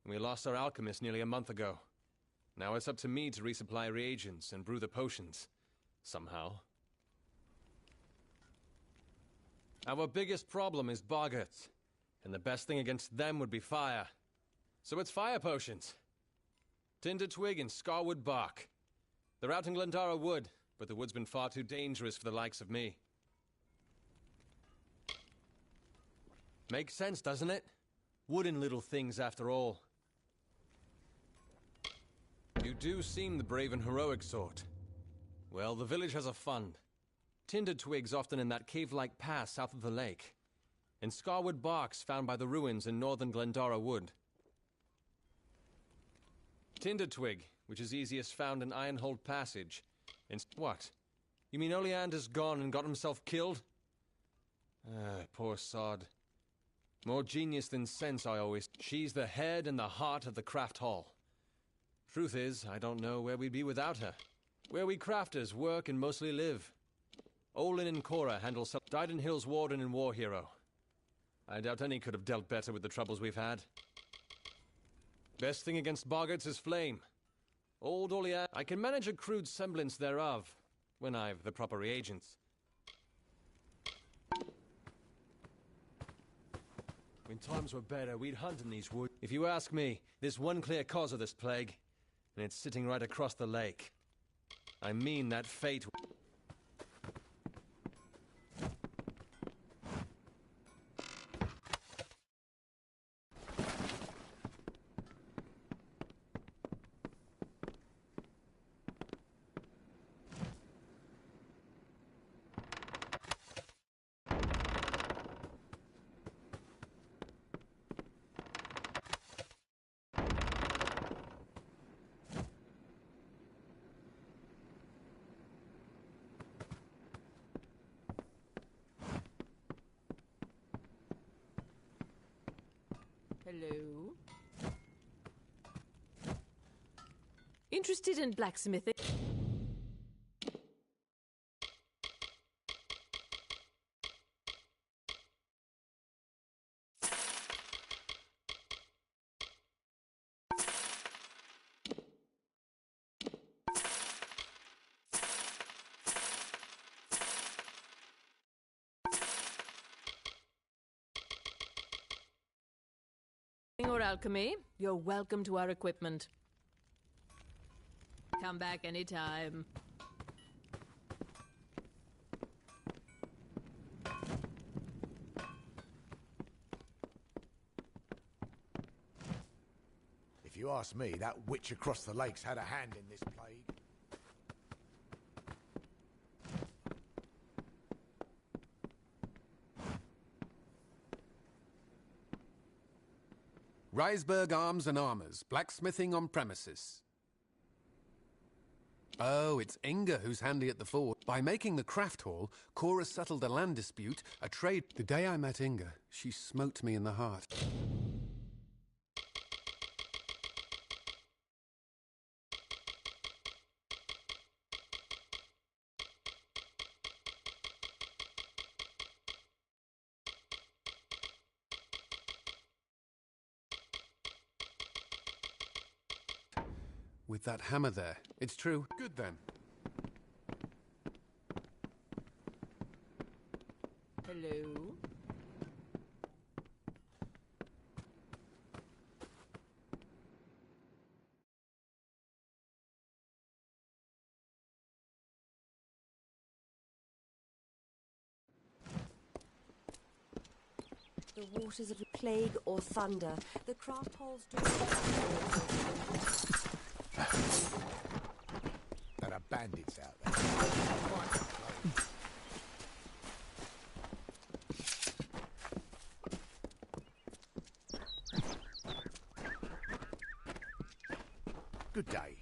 We lost our alchemist nearly a month ago. Now it's up to me to resupply reagents and brew the potions. Somehow. Our biggest problem is boggarts, and the best thing against them would be fire. So it's fire potions. Tinder twig and scarwood bark. They're out in Glendara Wood, but the wood's been far too dangerous for the likes of me. Makes sense, doesn't it? Wooden little things, after all. You do seem the brave and heroic sort. Well, the village has a fund. Tinder twigs often in that cave-like pass south of the lake. And scarwood barks found by the ruins in northern Glendara Wood. Tinder twig, which is easiest found in Ironhold Passage. And what? You mean Oleander's gone and got himself killed? Poor sod. More genius than sense, I always... She's the head and the heart of the craft hall. Truth is, I don't know where we'd be without her. Where we crafters work and mostly live. Olin and Cora handle some... Dyden Hill's warden and war hero. I doubt any could have dealt better with the troubles we've had. Best thing against boggarts is flame. Old Olean... I can manage a crude semblance thereof, when I've the proper reagents. When times were better, we'd hunt in these woods. If you ask me, there's one clear cause of this plague, and it's sitting right across the lake. I mean that fate... Hello? Interested in blacksmithing? Or alchemy, you're welcome to our equipment. Come back anytime. If you ask me, that witch across the lake's had a hand in this plague. Reisberg Arms and Armours, blacksmithing on premises. Oh, it's Inga who's handy at the fort. By making the craft hall, Cora settled a land dispute, a trade... The day I met Inga, she smote me in the heart. With that hammer there. It's true. Good then. Hello? The waters of plague or thunder, the craft halls do... There are bandits out there. Good day.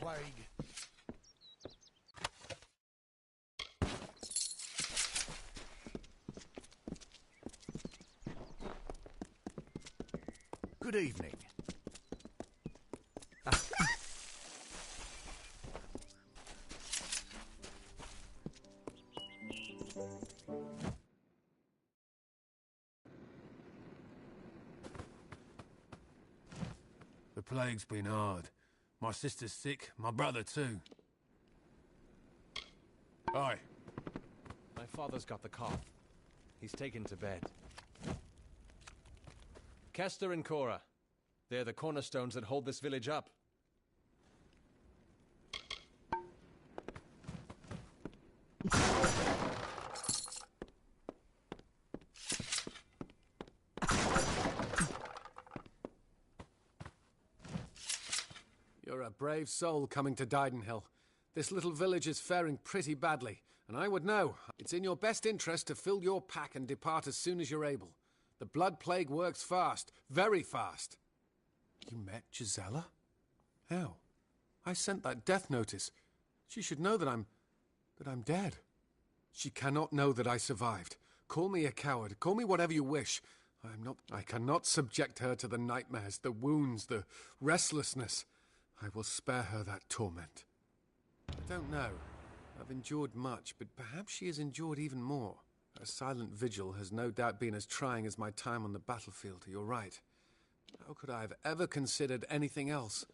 blood plague. Good evening. The plague's been hard. My sister's sick, my brother too. Aye. My father's got the cough. He's taken to bed. Kester and Cora. They're the cornerstones that hold this village up. You're a brave soul coming to Didenhill. This little village is faring pretty badly, and I would know. It's in your best interest to fill your pack and depart as soon as you're able. The blood plague works fast, very fast. You met Gisela? How? I sent that death notice. She should know that I'm dead. She cannot know that I survived. Call me a coward, call me whatever you wish. I cannot subject her to the nightmares, the wounds, the restlessness. I will spare her that torment. I don't know. I've endured much, but perhaps she has endured even more. Her silent vigil has no doubt been as trying as my time on the battlefield. You're right. How could I have ever considered anything else?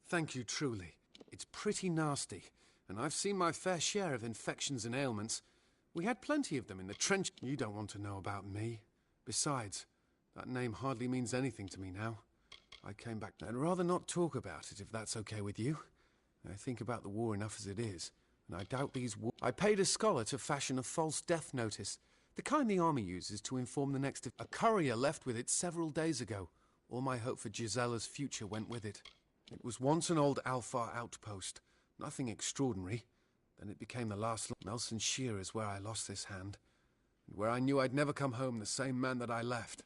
Thank you, truly. It's pretty nasty, and I've seen my fair share of infections and ailments. We had plenty of them in the trench. You don't want to know about me. Besides, that name hardly means anything to me now. I came back. I'd rather not talk about it, if that's okay with you. I think about the war enough as it is, and I doubt these I paid a scholar to fashion a false death notice, the kind the army uses to inform the next of... A courier left with it several days ago. All my hope for Gisela's future went with it. It was once an old Alfar outpost. Nothing extraordinary. Then it became the last... Nelson Shear is where I lost this hand, and where I knew I'd never come home the same man that I left.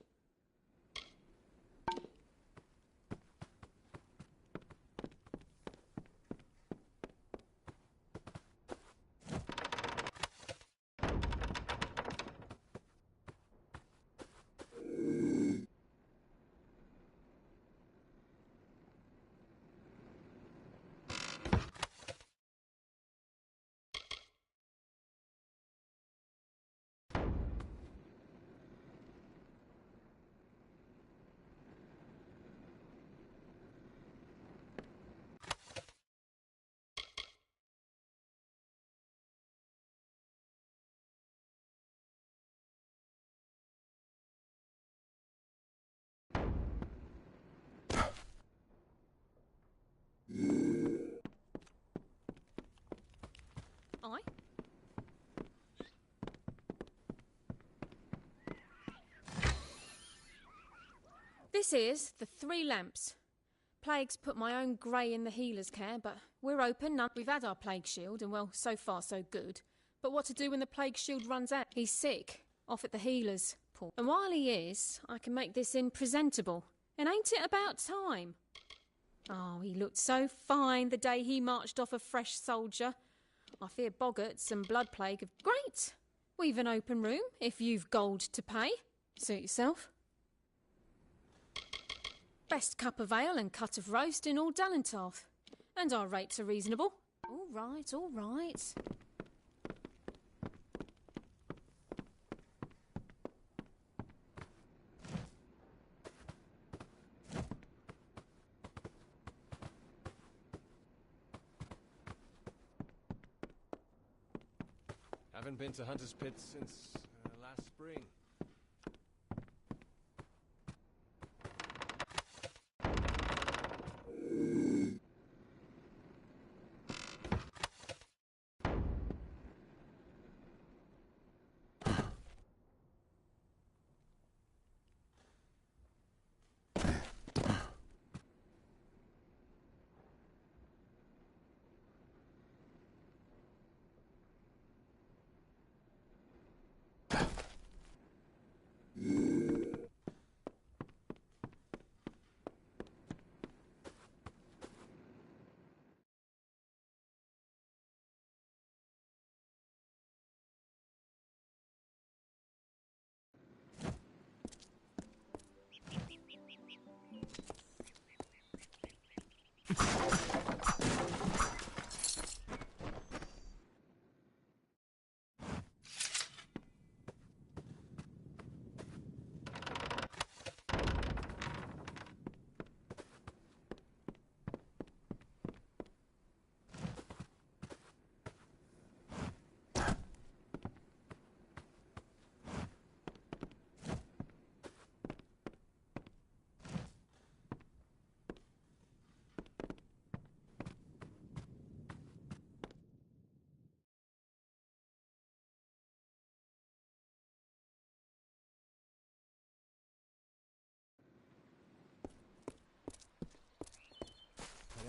Aye. This is the 3 lamps. Plague's put my own grey in the healer's care, but we're open. We've had our plague shield, and well, so far so good. But what to do when the plague shield runs out? He's sick, off at the healer's. Poor. And while he is, I can make this inn presentable. And ain't it about time? Oh, he looked so fine the day he marched off a fresh soldier. I fear boggarts and blood plague have... Great! We've an open room, if you've gold to pay. Suit yourself. Best cup of ale and cut of roast in all Dallentarth. And our rates are reasonable. All right, all right. Haven't been to Hunter's Pit since last spring.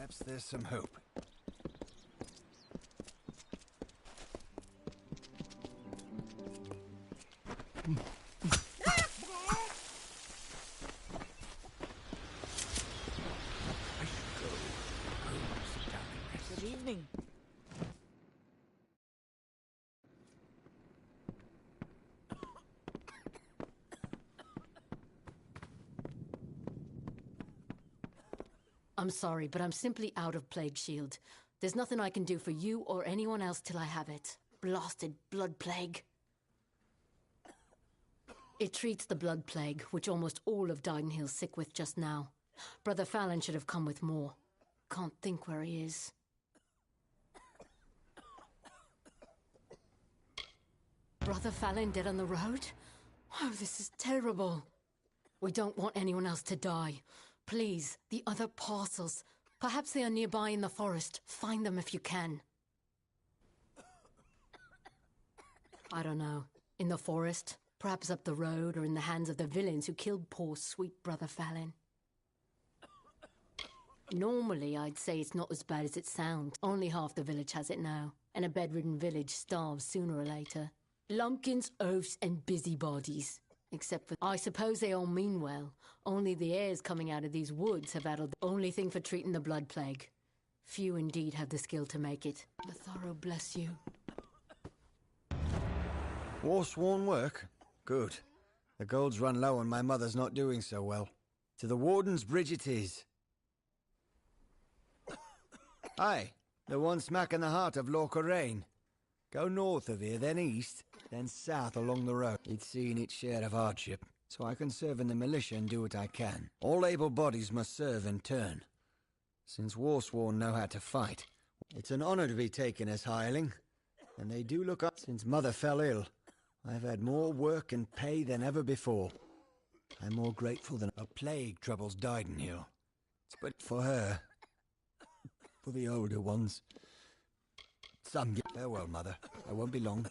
Perhaps there's some hope. Good evening. I'm sorry, but I'm simply out of Plague Shield. There's nothing I can do for you or anyone else till I have it. Blasted blood plague. It treats the blood plague, which almost all of Didenhill's sick with just now. Brother Fallon should have come with more. Can't think where he is. Brother Fallon dead on the road? Oh, this is terrible. We don't want anyone else to die. Please, the other parcels. Perhaps they are nearby in the forest. Find them if you can. I don't know. In the forest? Perhaps up the road or in the hands of the villains who killed poor sweet Brother Fallon. Normally, I'd say it's not as bad as it sounds. Only half the village has it now. And a bedridden village starves sooner or later. Lumpkins, oafs, and busybodies. Except for, I suppose they all mean well. Only the airs coming out of these woods have addled the only thing for treating the blood plague. Few indeed have the skill to make it. The Thorough bless you. War-sworn work? Good. The gold's run low and my mother's not doing so well. To the Warden's bridge it is. Aye, the one smack in the heart of Lorca. Go north of here, then east, then south along the road. It's seen its share of hardship, so I can serve in the militia and do what I can. All able bodies must serve in turn. Since Warsworn know how to fight, it's an honor to be taken as hireling, and they do look up. Since Mother fell ill, I've had more work and pay than ever before. I'm more grateful than a plague troubles Didenhill. But for her, for the older ones, some get farewell, Mother. I won't be long.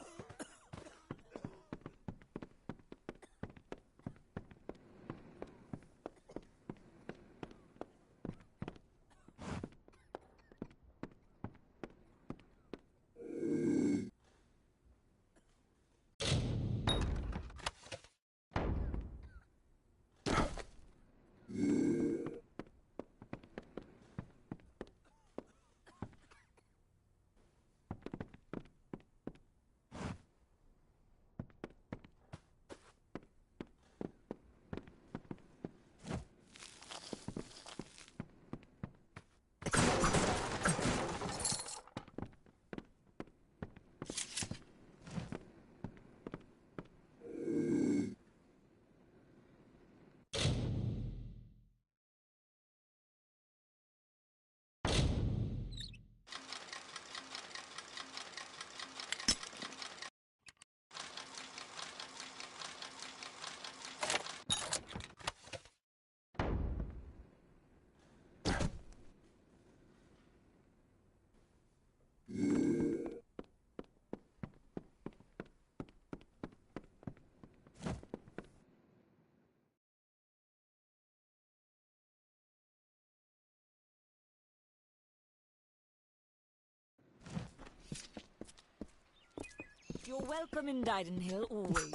You're welcome in Didenhill, always.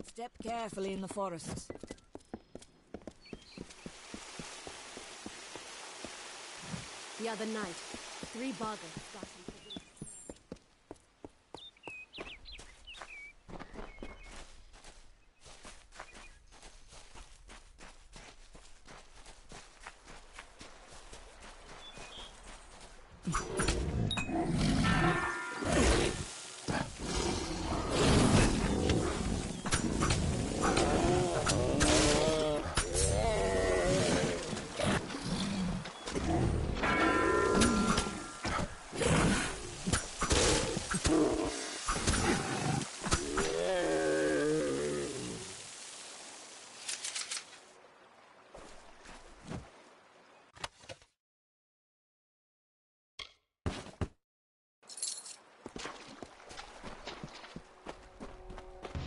Step carefully in the forests. The other night, 3 boggers got into the village.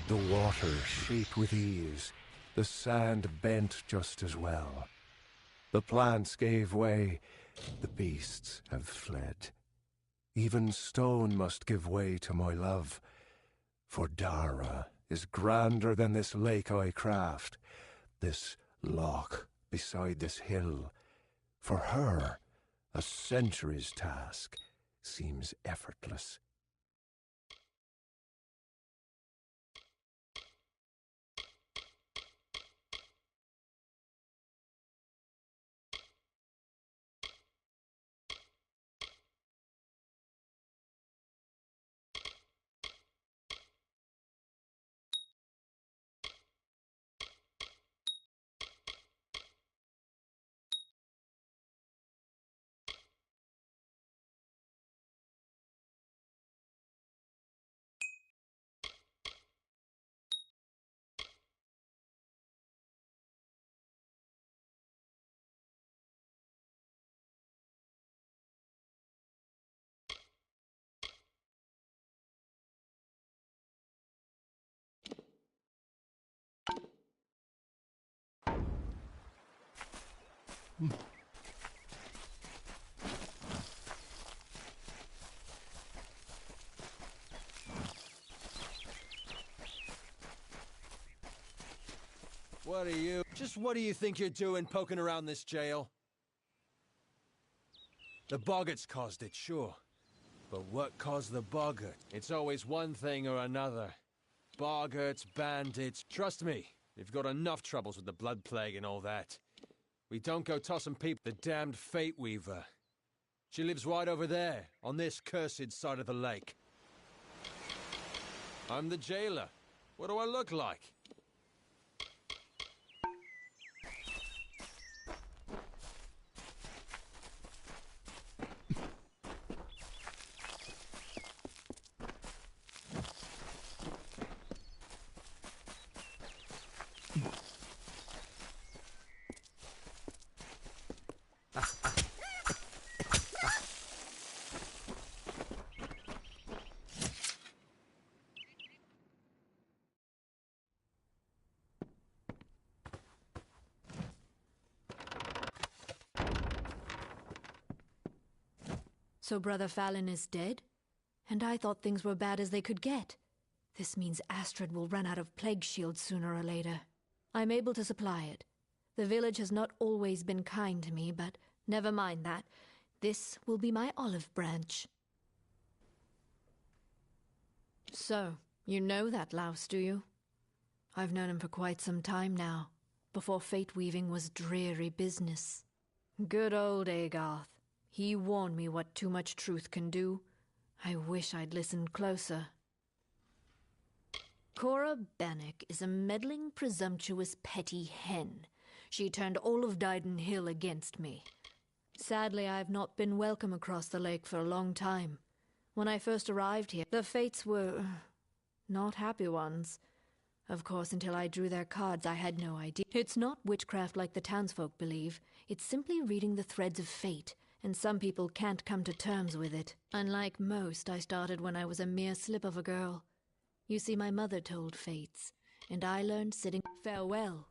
The water shaped with ease, the sand bent just as well. The plants gave way, the beasts have fled. Even stone must give way to my love, for Dara is grander than this lake I craft, this loch beside this hill. For her, a century's task seems effortless. What do you think you're doing poking around this jail? The boggarts caused it, sure. But what caused the boggart? It's always one thing or another. Boggarts, bandits. Trust me, you've got enough troubles with the blood plague and all that. We don't go tossing people. The damned Fate Weaver. She lives right over there, on this cursed side of the lake. I'm the jailer. What do I look like? So Brother Fallon is dead? And I thought things were bad as they could get. This means Astrid will run out of plague shields sooner or later. I'm able to supply it. The village has not always been kind to me, but never mind that. This will be my olive branch. So, you know that louse, do you? I've known him for quite some time now, before fate weaving was dreary business. Good old Agarth. He warned me what too much truth can do. I wish I'd listened closer. Cora Bannock is a meddling, presumptuous, petty hen. She turned all of Dyden Hill against me. Sadly, I've not been welcome across the lake for a long time. When I first arrived here, the fates were not happy ones. Of course, until I drew their cards, I had no idea. It's not witchcraft like the townsfolk believe. It's simply reading the threads of fate, and some people can't come to terms with it. Unlike most, I started when I was a mere slip of a girl. You see, my mother told fates, and I learned sitting. Farewell.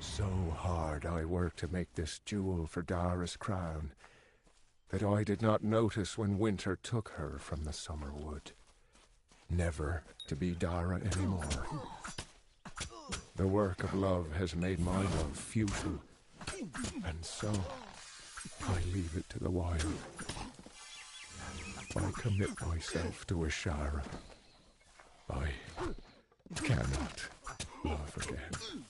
So hard I worked to make this jewel for Dara's crown. that I did not notice when winter took her from the summer wood, never to be Dara anymore. The work of love has made my love futile, and so I leave it to the wild. I commit myself to Ashara. I cannot love again.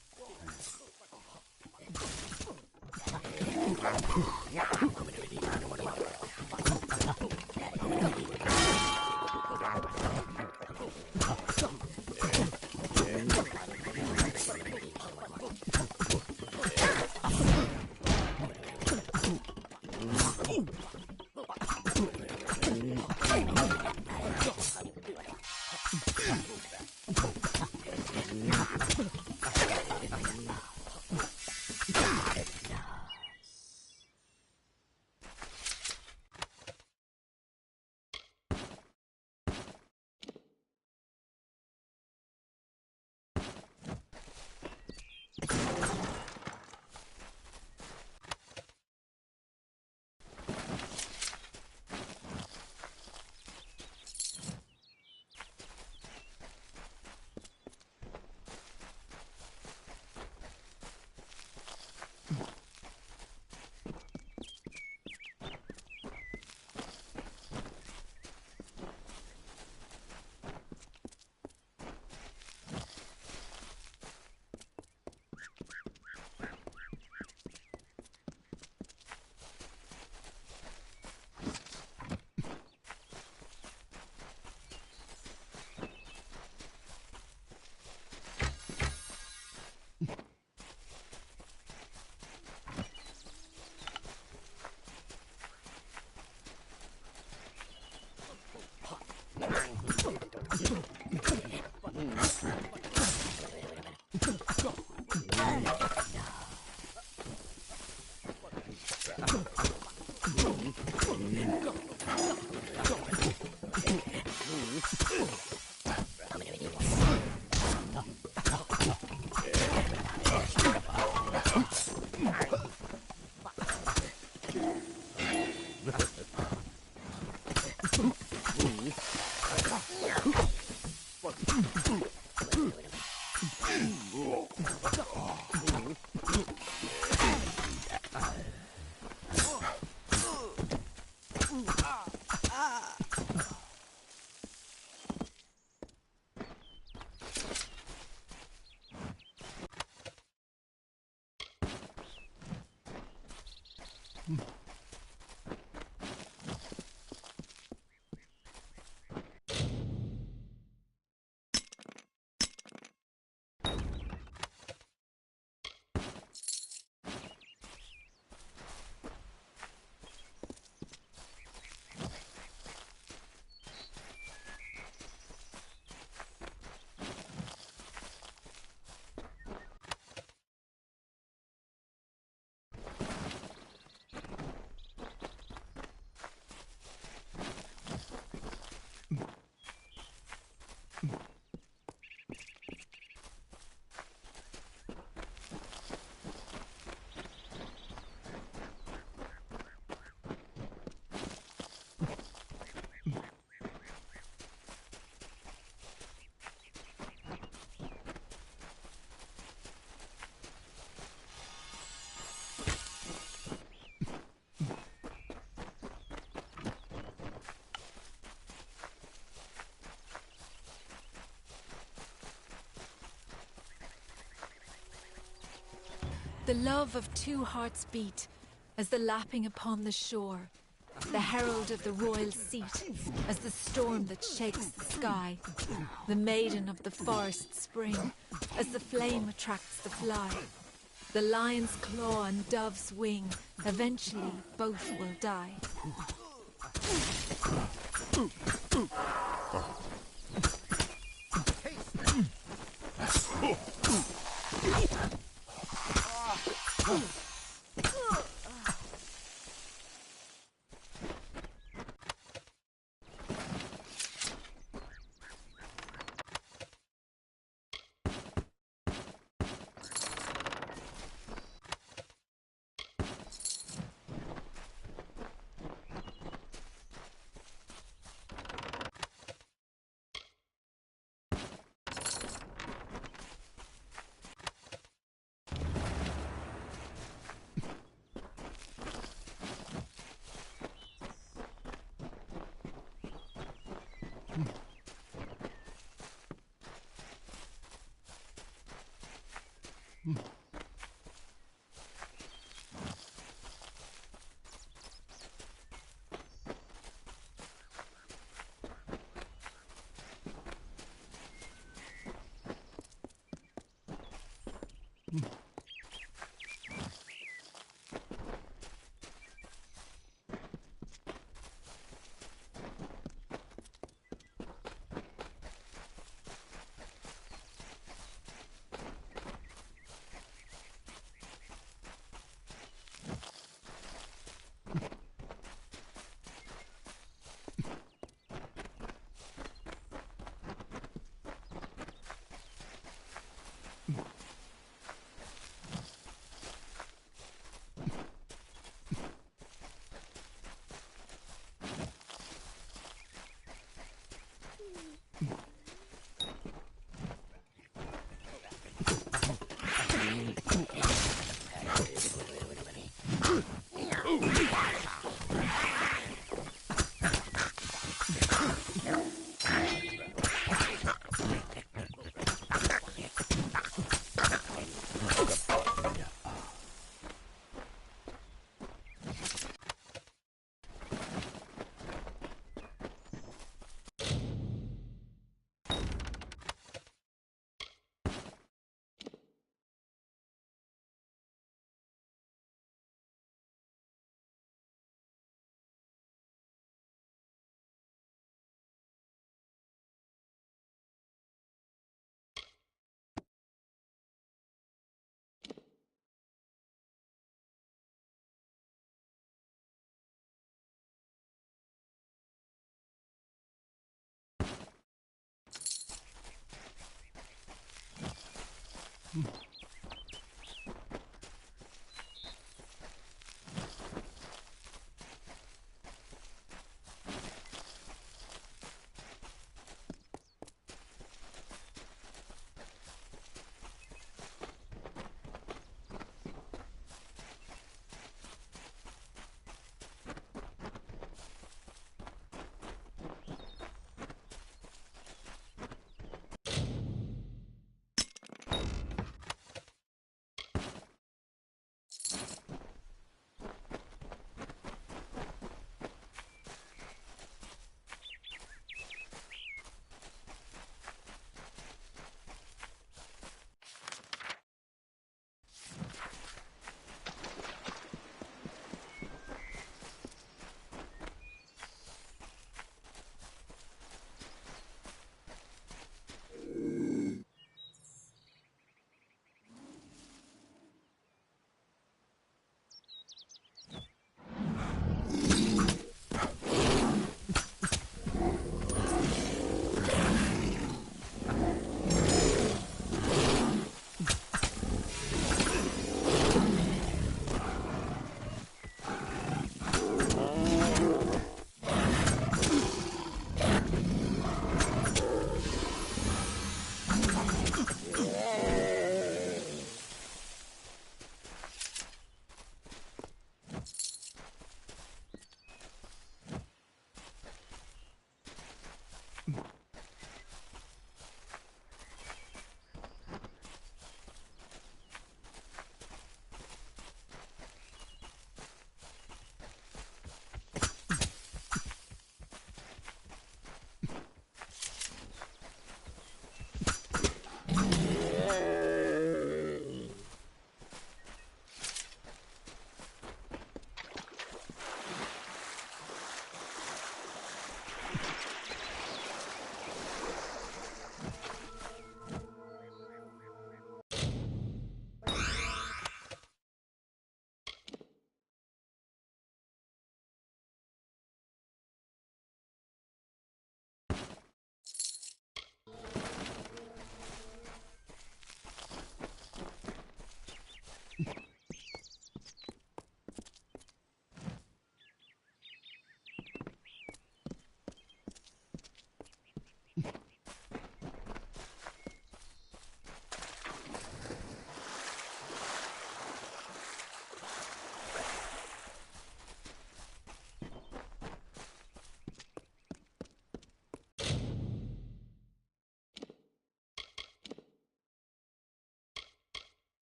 The love of two hearts beat as the lapping upon the shore, the herald of the royal seat as the storm that shakes the sky, the maiden of the forest spring as the flame attracts the fly, the lion's claw and dove's wing, eventually both will die.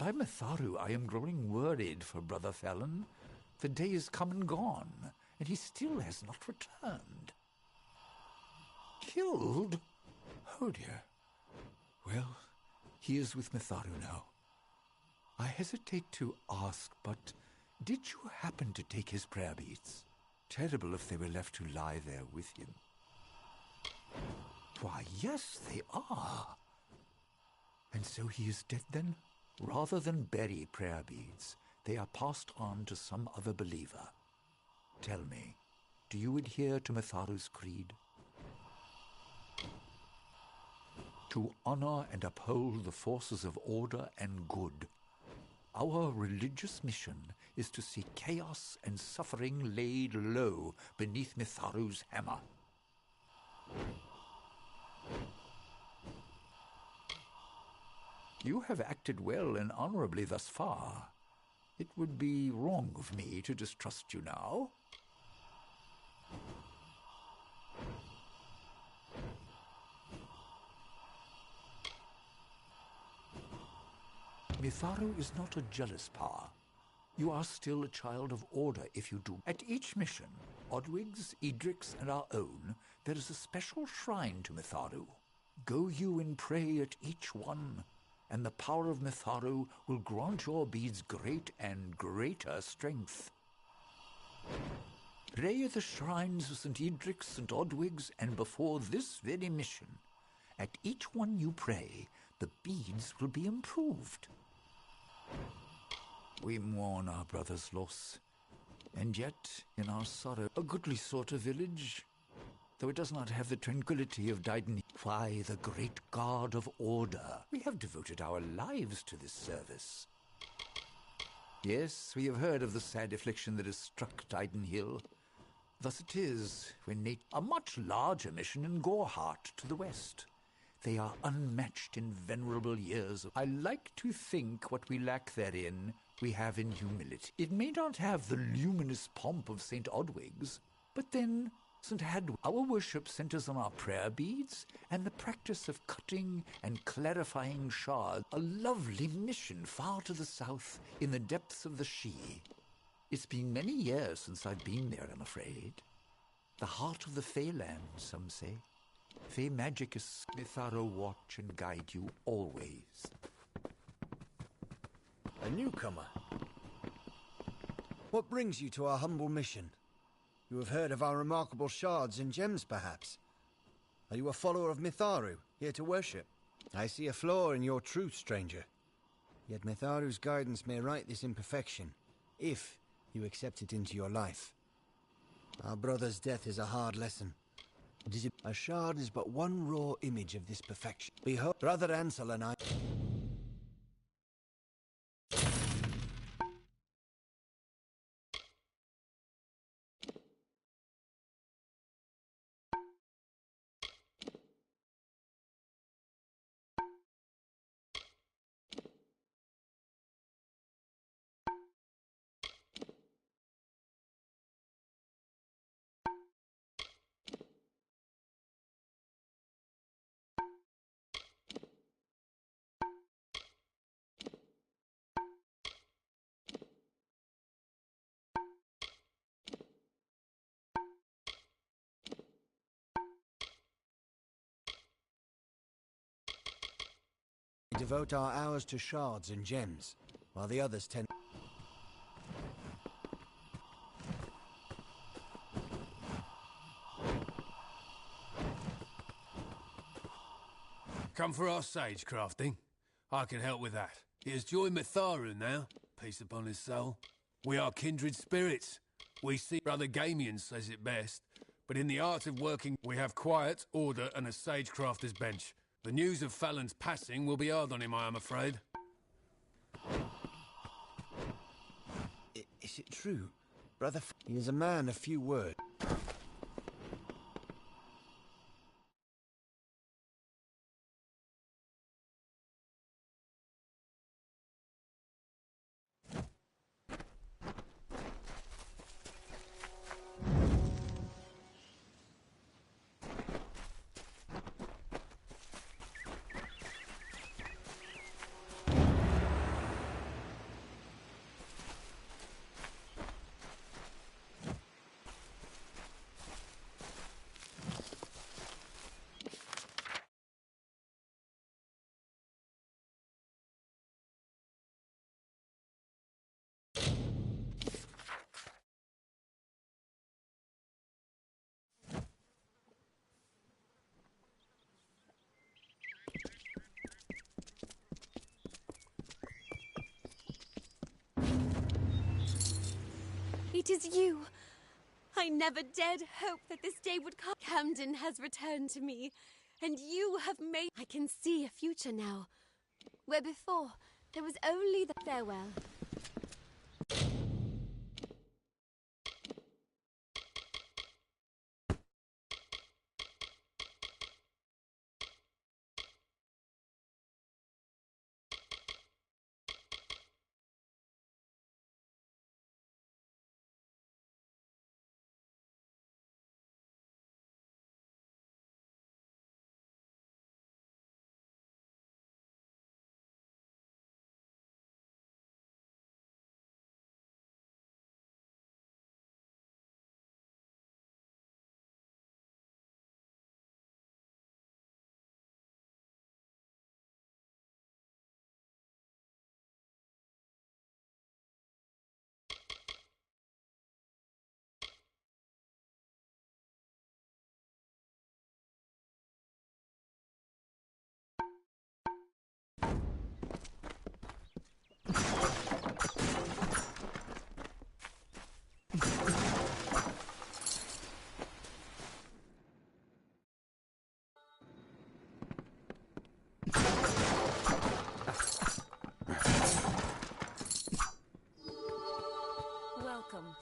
By Mitharu, I am growing worried for Brother Faqn. The day is come and gone, and he still has not returned. Killed? Oh dear. Well, he is with Mitharu now. I hesitate to ask, but did you happen to take his prayer beads? Terrible if they were left to lie there with him. Why, yes, they are. And so he is dead then? Rather than bury prayer beads, they are passed on to some other believer. Tell me, do you adhere to Mitharu's creed? To honor and uphold the forces of order and good. Our religious mission is to see chaos and suffering laid low beneath Mitharu's hammer. You have acted well and honorably thus far. It would be wrong of me to distrust you now. Mitharu is not a jealous power. You are still a child of order if you do. At each mission, Odwig's, Edric's, and our own, there is a special shrine to Mitharu. Go you and pray at each one, and the power of Mitharu will grant your beads great and greater strength. Pray at the shrines of St. Edric's, St. Odwig's, and before this very mission. At each one you pray, the beads will be improved. We mourn our brother's loss, and yet, in our sorrow, a goodly sort of village, though it does not have the tranquility of Dyden. Why, the great guard of order. We have devoted our lives to this service. Yes, we have heard of the sad affliction that has struck Dyden Hill. Thus it is when a much larger mission in Gorehart to the west. They are unmatched in venerable years. I like to think what we lack therein we have in humility. It may not have the luminous pomp of St. Odwig's, but then St. Hadwig. Our worship centers on our prayer beads and the practice of cutting and clarifying shards. A lovely mission far to the south in the depths of the Shee. It's been many years since I've been there, I'm afraid. The heart of the Feyland, some say. Fey magic is Mitharu watch and guide you always. A newcomer? What brings you to our humble mission? You have heard of our remarkable shards and gems, perhaps? Are you a follower of Mitharu, here to worship? I see a flaw in your truth, stranger. Yet Mitharu's guidance may right this imperfection, if you accept it into your life. Our brother's death is a hard lesson. A shard is but one raw image of this perfection. Behold, Brother Ansel and I... devote our hours to shards and gems, while the others tend... Come for our sage crafting? I can help with that. He has joined Mitharu now, peace upon his soul. We are kindred spirits. We see Brother Gamian says it best, but in the art of working we have quiet, order and a sage crafter's bench. The news of Fallon's passing will be hard on him, I am afraid. Is it true? Brother he is a man of few words. It is you. I never dared hope that this day would come. Camden has returned to me, and you have made... I can see a future now, where before there was only the farewell. Welcome.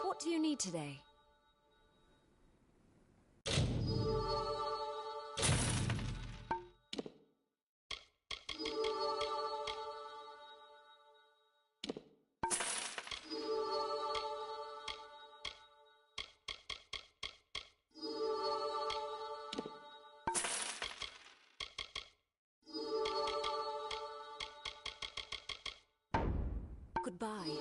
What do you need today? Goodbye.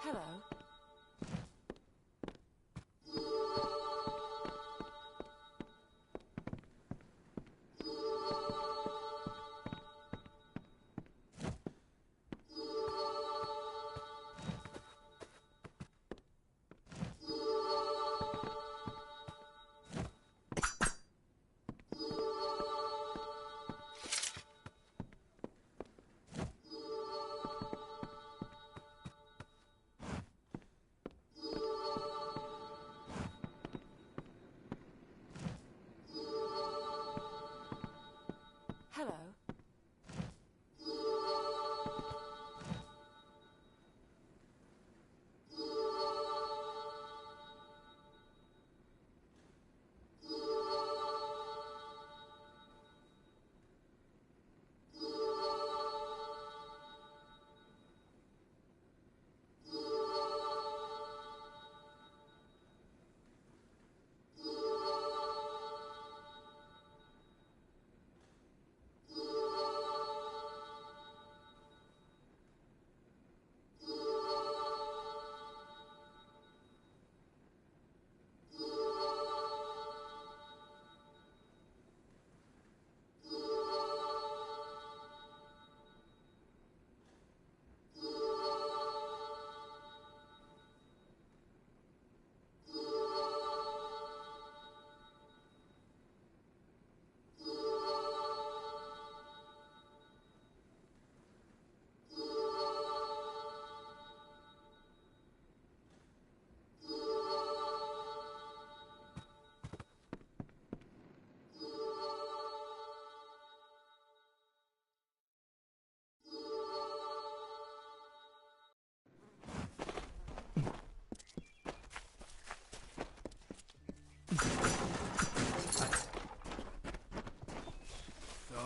Hello. Hello.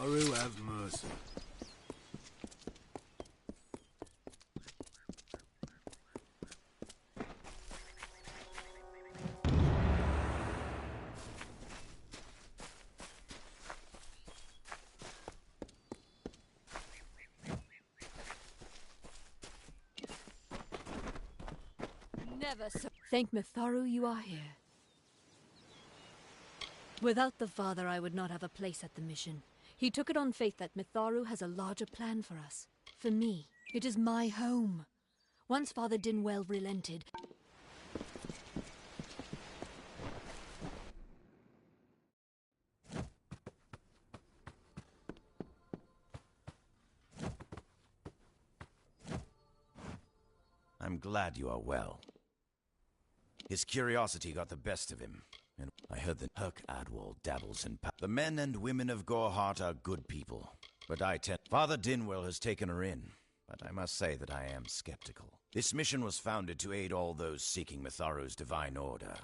Daru have mercy. Never so. Thank Mitharu you are here. Without the father, I would not have a place at the mission. He took it on faith that Mitharu has a larger plan for us. For me, it is my home. Once Father Dinwell relented... I'm glad you are well. His curiosity got the best of him, and I heard that Herc Adwal dabbles in The men and women of Gorehart are good people, but Father Dinwell has taken her in, but I must say that I am skeptical. This mission was founded to aid all those seeking Mitharu's divine order.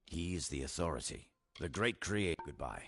He is the authority, the great creator. Goodbye.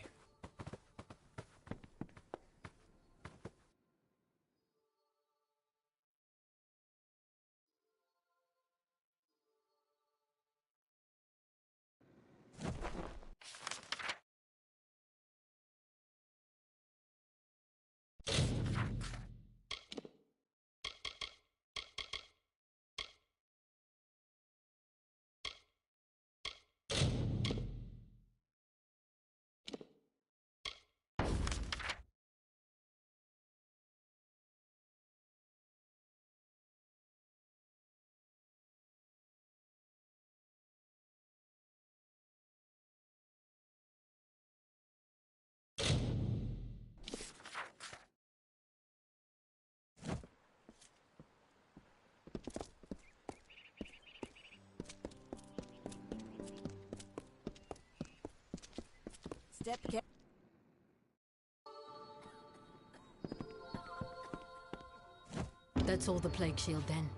That's all the plague shield then.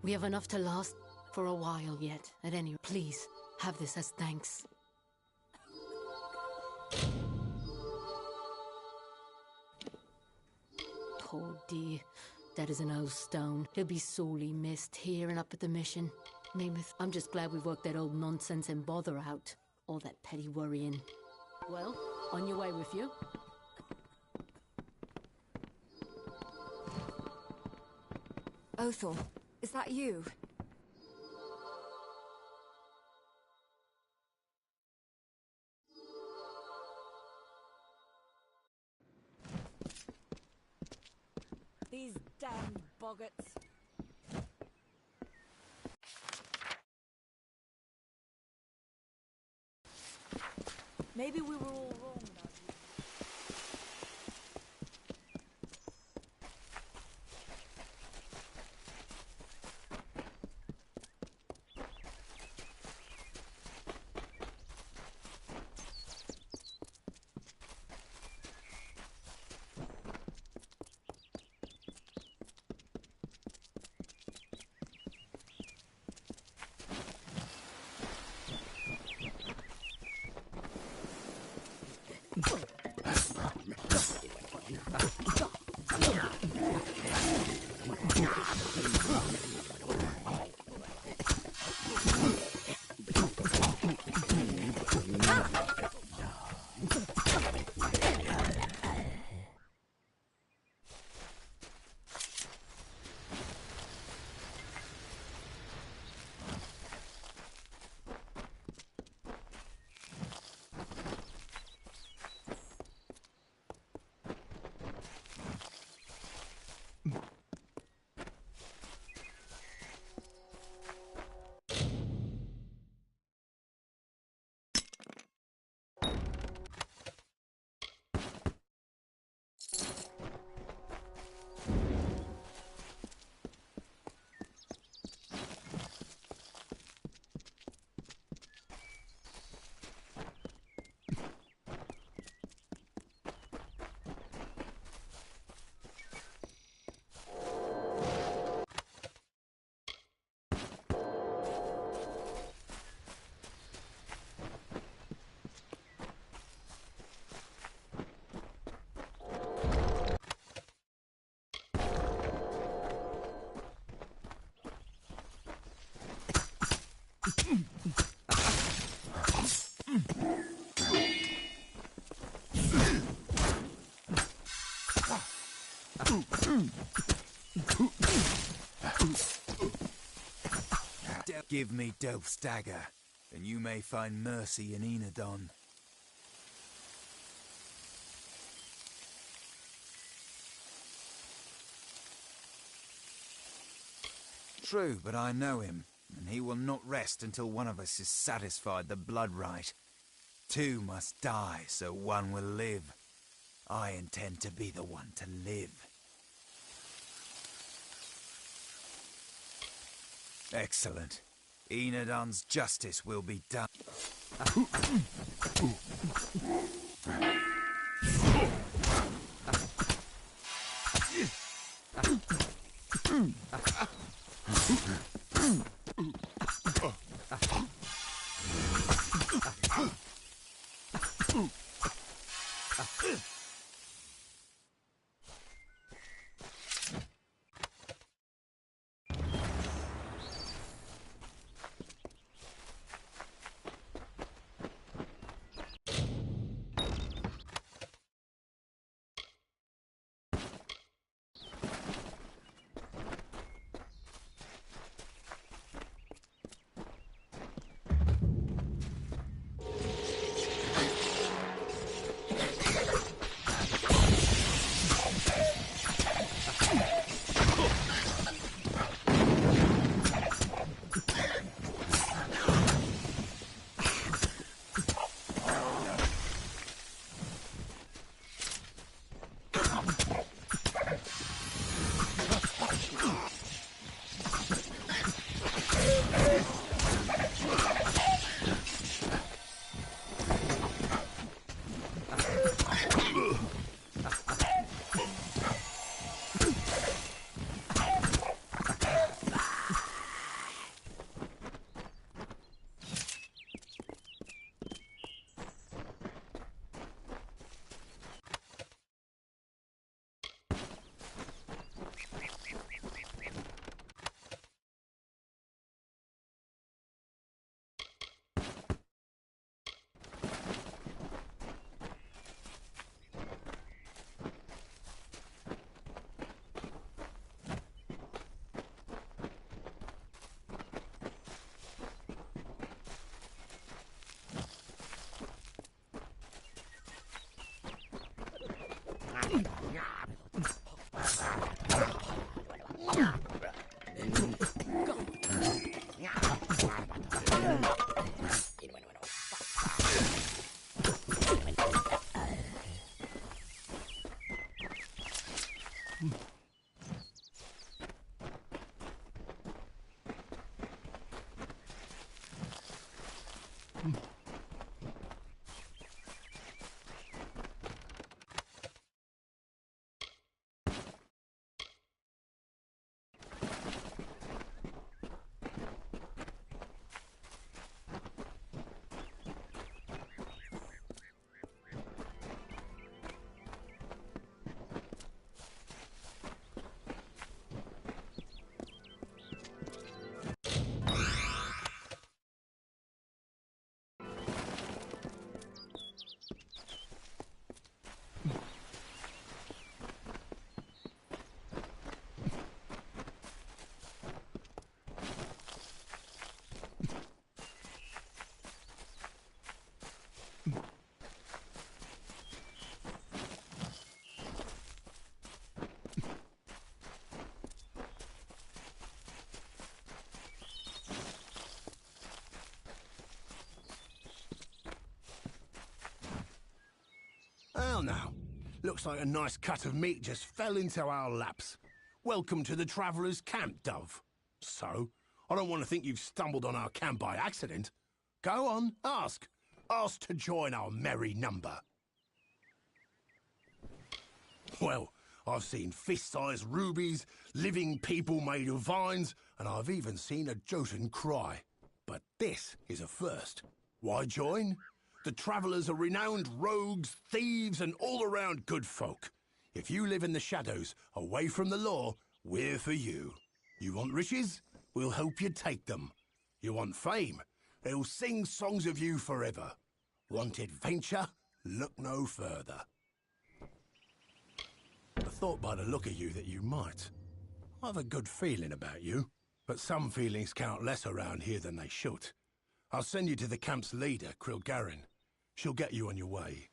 We have enough to last for a while yet. At any rate, please, have this as thanks. Poor dear. That is an old stone. He'll be sorely missed here and up at the mission. Mammoth, I'm just glad we worked that old nonsense and bother out. All that petty worrying. Well, on your way with you. Othel, is that you? These damned boggarts. Maybe we were all wrong about you. Give me Delph's dagger, and you may find mercy in Enadon. True, but I know him, and he will not rest until one of us is satisfied the blood right. Two must die, so one will live. I intend to be the one to live. Excellent. Enadon's justice will be done. Well now, looks like a nice cut of meat just fell into our laps. Welcome to the Traveller's Camp, Dove. So, I don't want to think you've stumbled on our camp by accident. Go on, ask. Ask to join our merry number. Well, I've seen fist-sized rubies, living people made of vines, and I've even seen a Jotun cry. But this is a first. Why join? The Travellers are renowned rogues, thieves, and all-around good folk. If you live in the shadows, away from the law, we're for you. You want riches? We'll help you take them. You want fame? They'll sing songs of you forever. Want adventure? Look no further. I thought by the look of you that you might. I have a good feeling about you. But some feelings count less around here than they should. I'll send you to the camp's leader, Krilgarin. She'll get you on your way.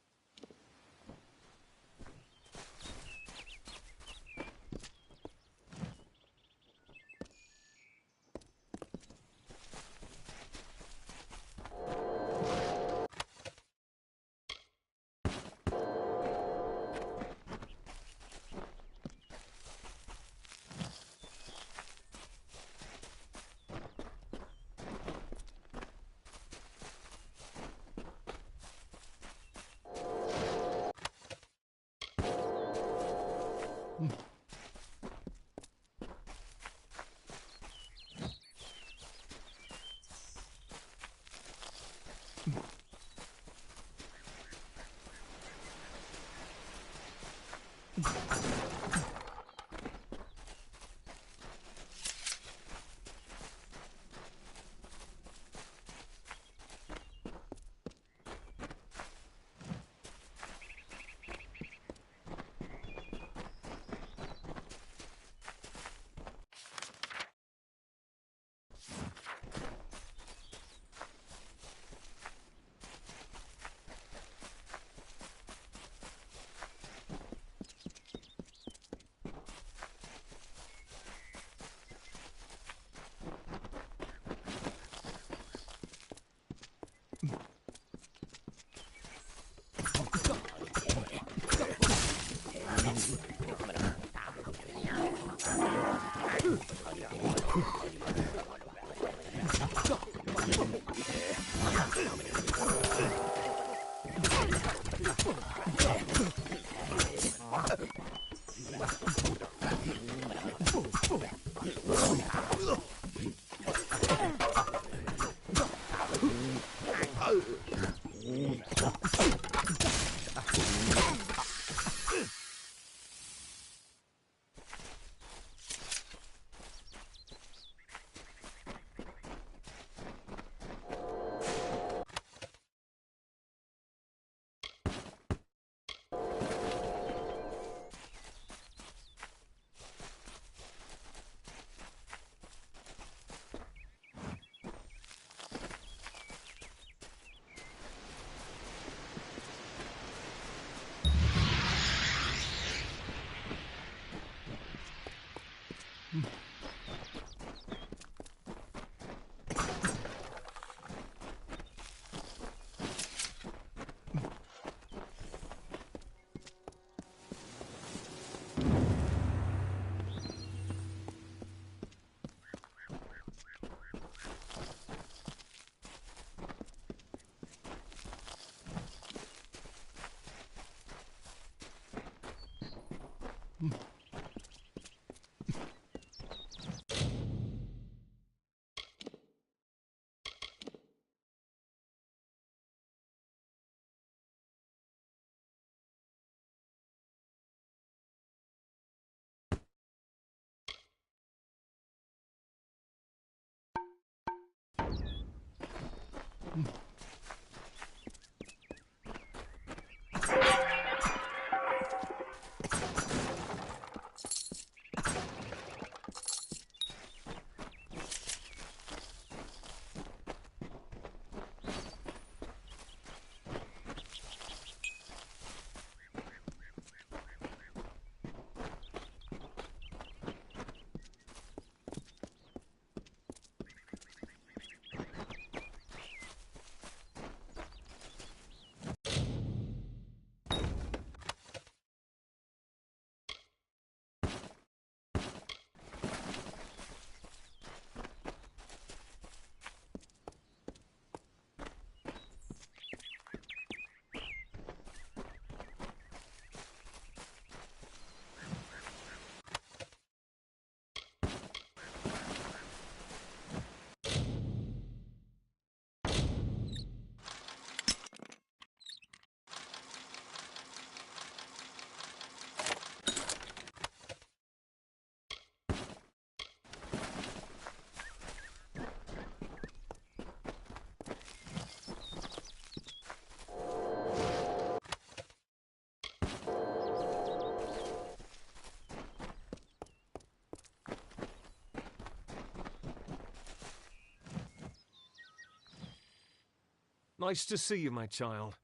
Nice to see you, my child.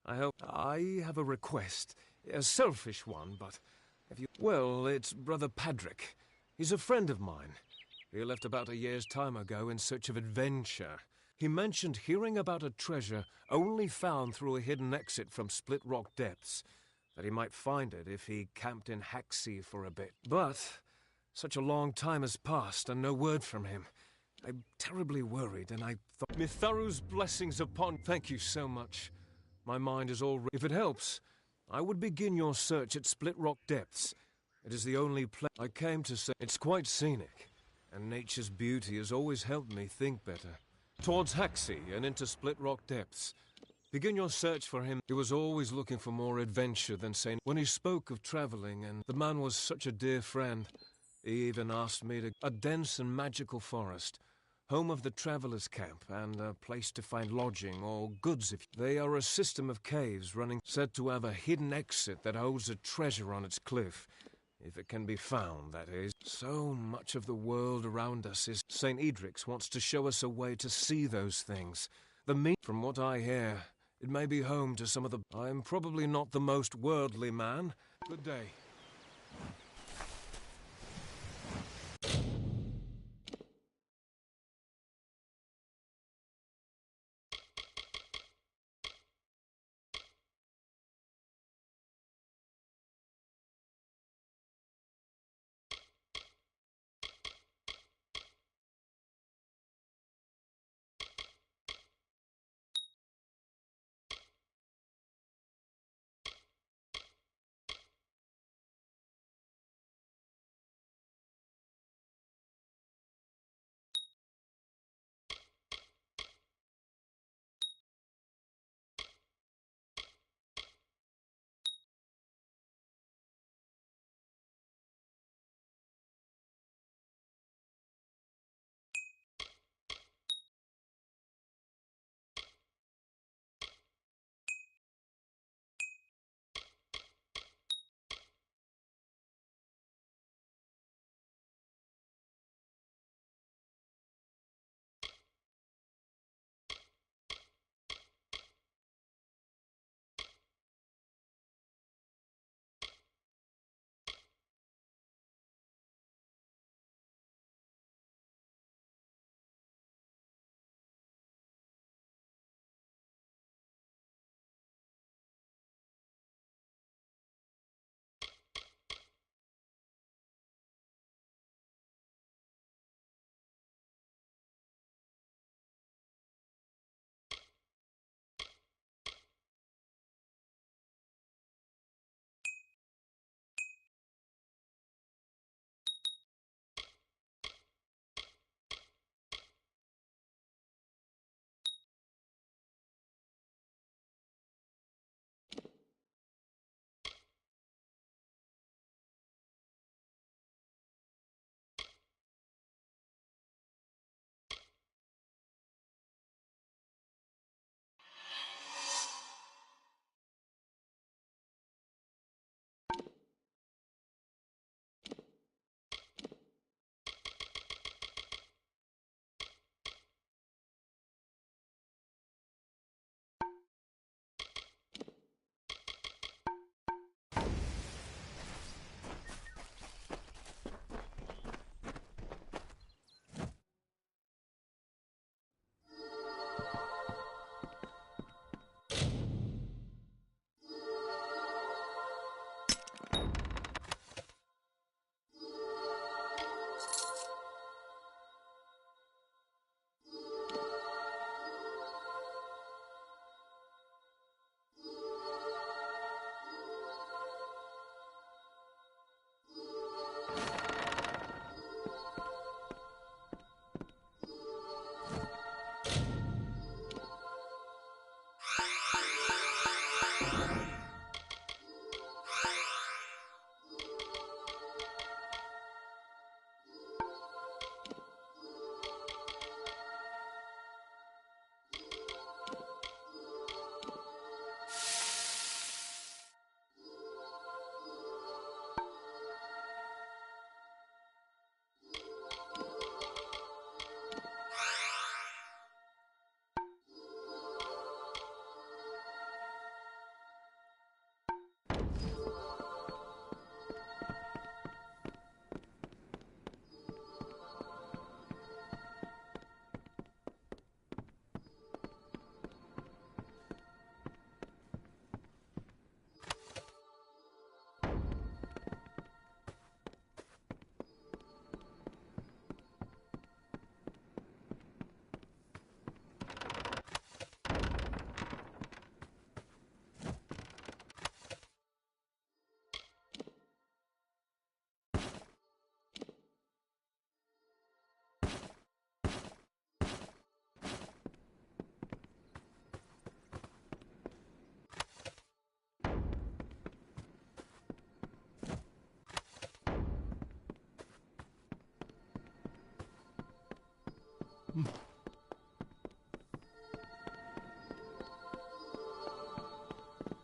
I have a request. A selfish one, but if you... Well, it's Brother Padrick. He's a friend of mine. He left about a year's time ago in search of adventure. He mentioned hearing about a treasure only found through a hidden exit from Split Rock Depths, that he might find it if he camped in Hacksea for a bit. But such a long time has passed and no word from him. I'm terribly worried, and I thought... Mitharu's blessings upon... Thank you so much. My mind is all... If it helps, I would begin your search at Split Rock Depths. It is the only place I came to say. It's quite scenic, and nature's beauty has always helped me think better. Towards Hacksea and into Split Rock Depths. Begin your search for him. He was always looking for more adventure than saying... When he spoke of traveling, and the man was such a dear friend, he even asked me to... A dense and magical forest, home of the travelers' camp, and a place to find lodging or goods if... They are a system of caves running... Said to have a hidden exit that holds a treasure on its cliff. If it can be found, that is. So much of the world around us is... St. Edric's wants to show us a way to see those things. From what I hear, it may be home to some of the... I'm probably not the most worldly man. Good day.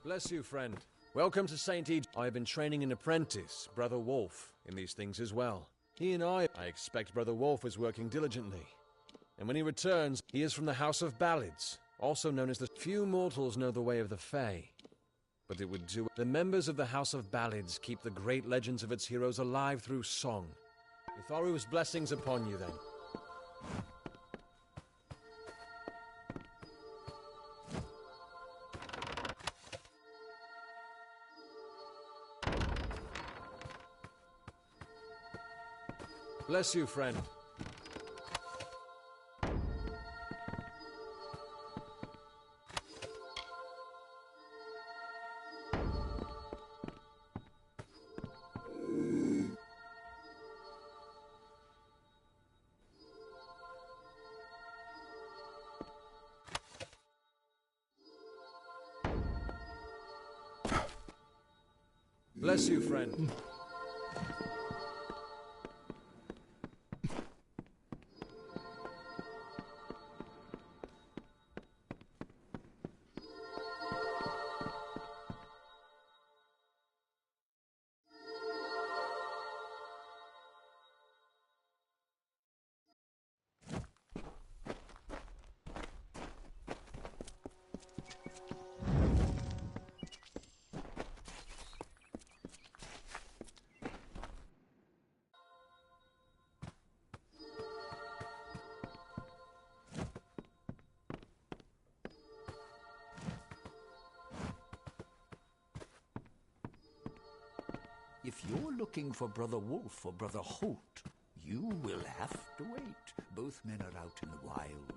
Bless you, friend. Welcome to St. Ed. I have been training an apprentice, Brother Wolf, in these things as well. He and I expect Brother Wolf is working diligently. And when he returns, he is from the House of Ballads, also known as the few mortals know the way of the Fae. But it would do. The members of the House of Ballads keep the great legends of its heroes alive through song. Mitharu's blessings upon you, then. Bless you, friend. Bless you, friend. If you're looking for Brother Wolf or Brother Holt, you will have to wait. Both men are out in the wild.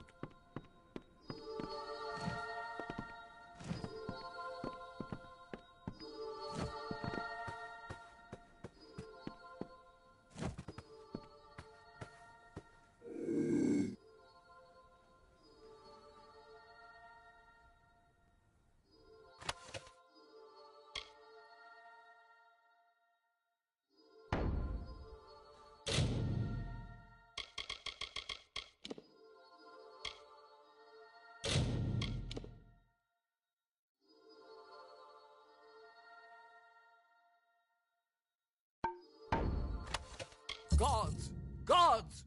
Gods! Gods!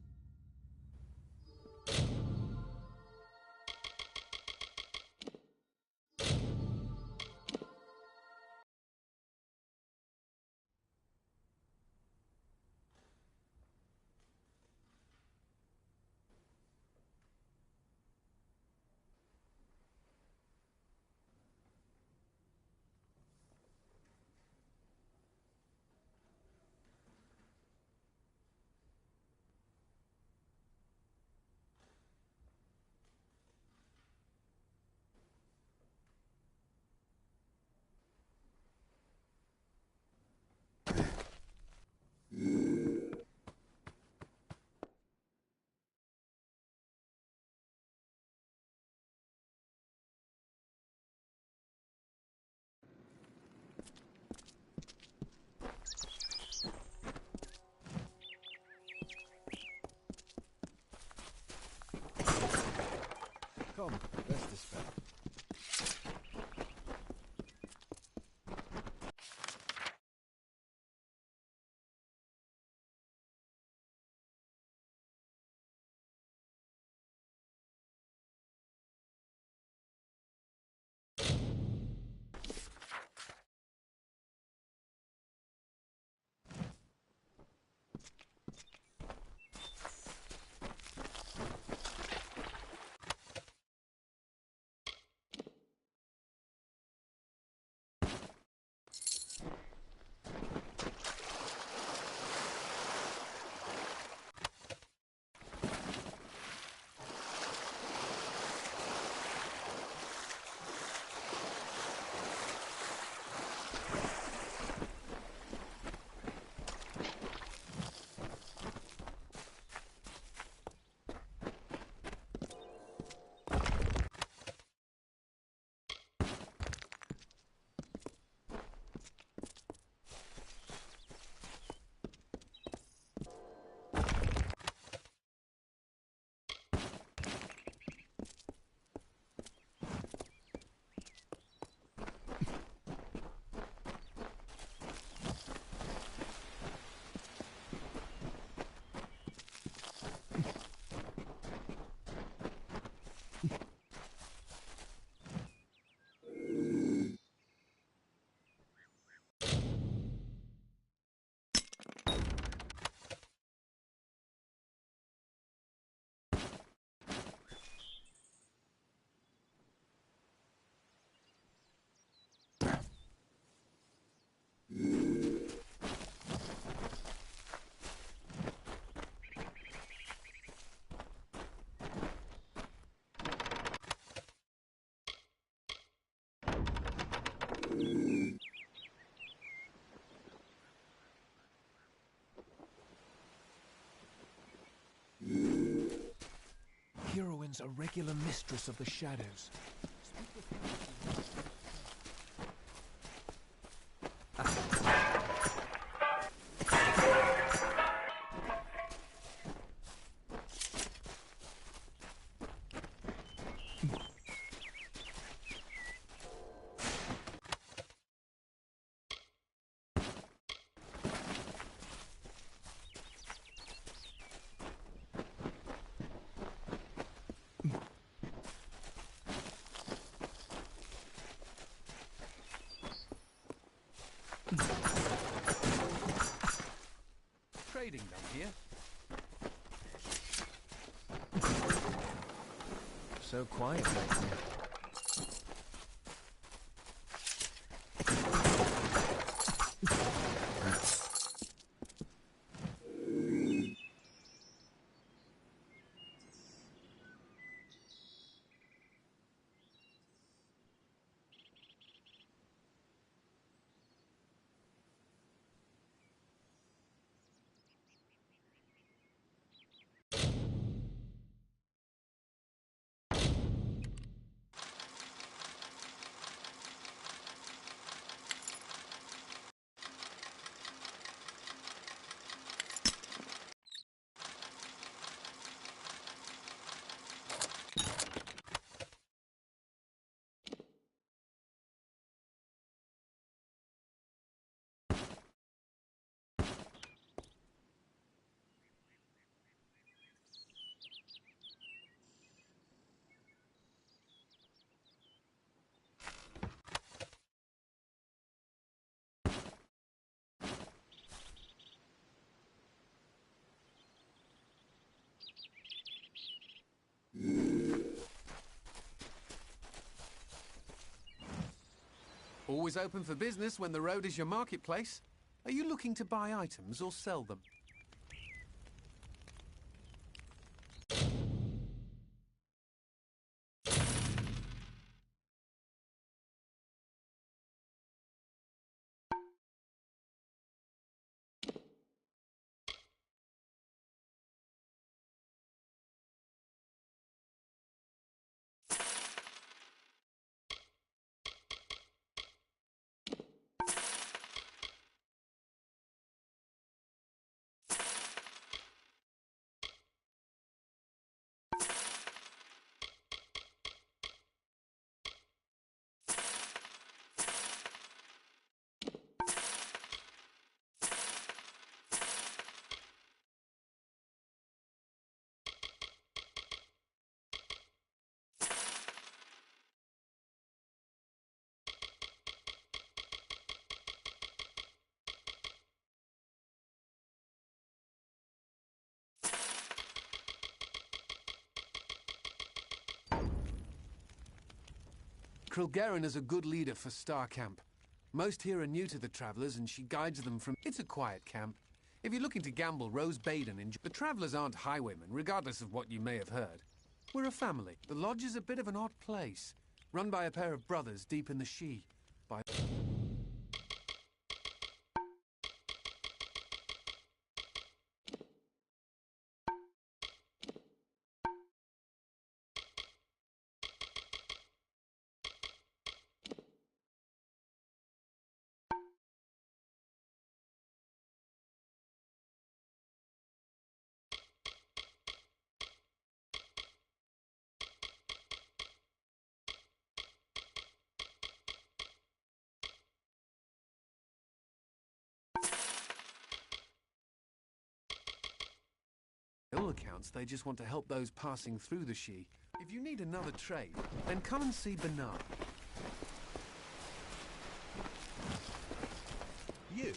Come, rest this spell. woman's a regular mistress of the shadows. Trading done here? So quiet lately. Always open for business when the road is your marketplace. Are you looking to buy items or sell them? Krilgarin is a good leader for Star Camp. Most here are new to the Travellers, and she guides them from... It's a quiet camp. If you're looking to gamble, Rose Baden and... The Travellers aren't highwaymen, regardless of what you may have heard. We're a family. The lodge is a bit of an odd place, run by a pair of brothers deep in the Shee. By... all accounts, they just want to help those passing through the Shee. If you need another trade, then come and see Bernard. You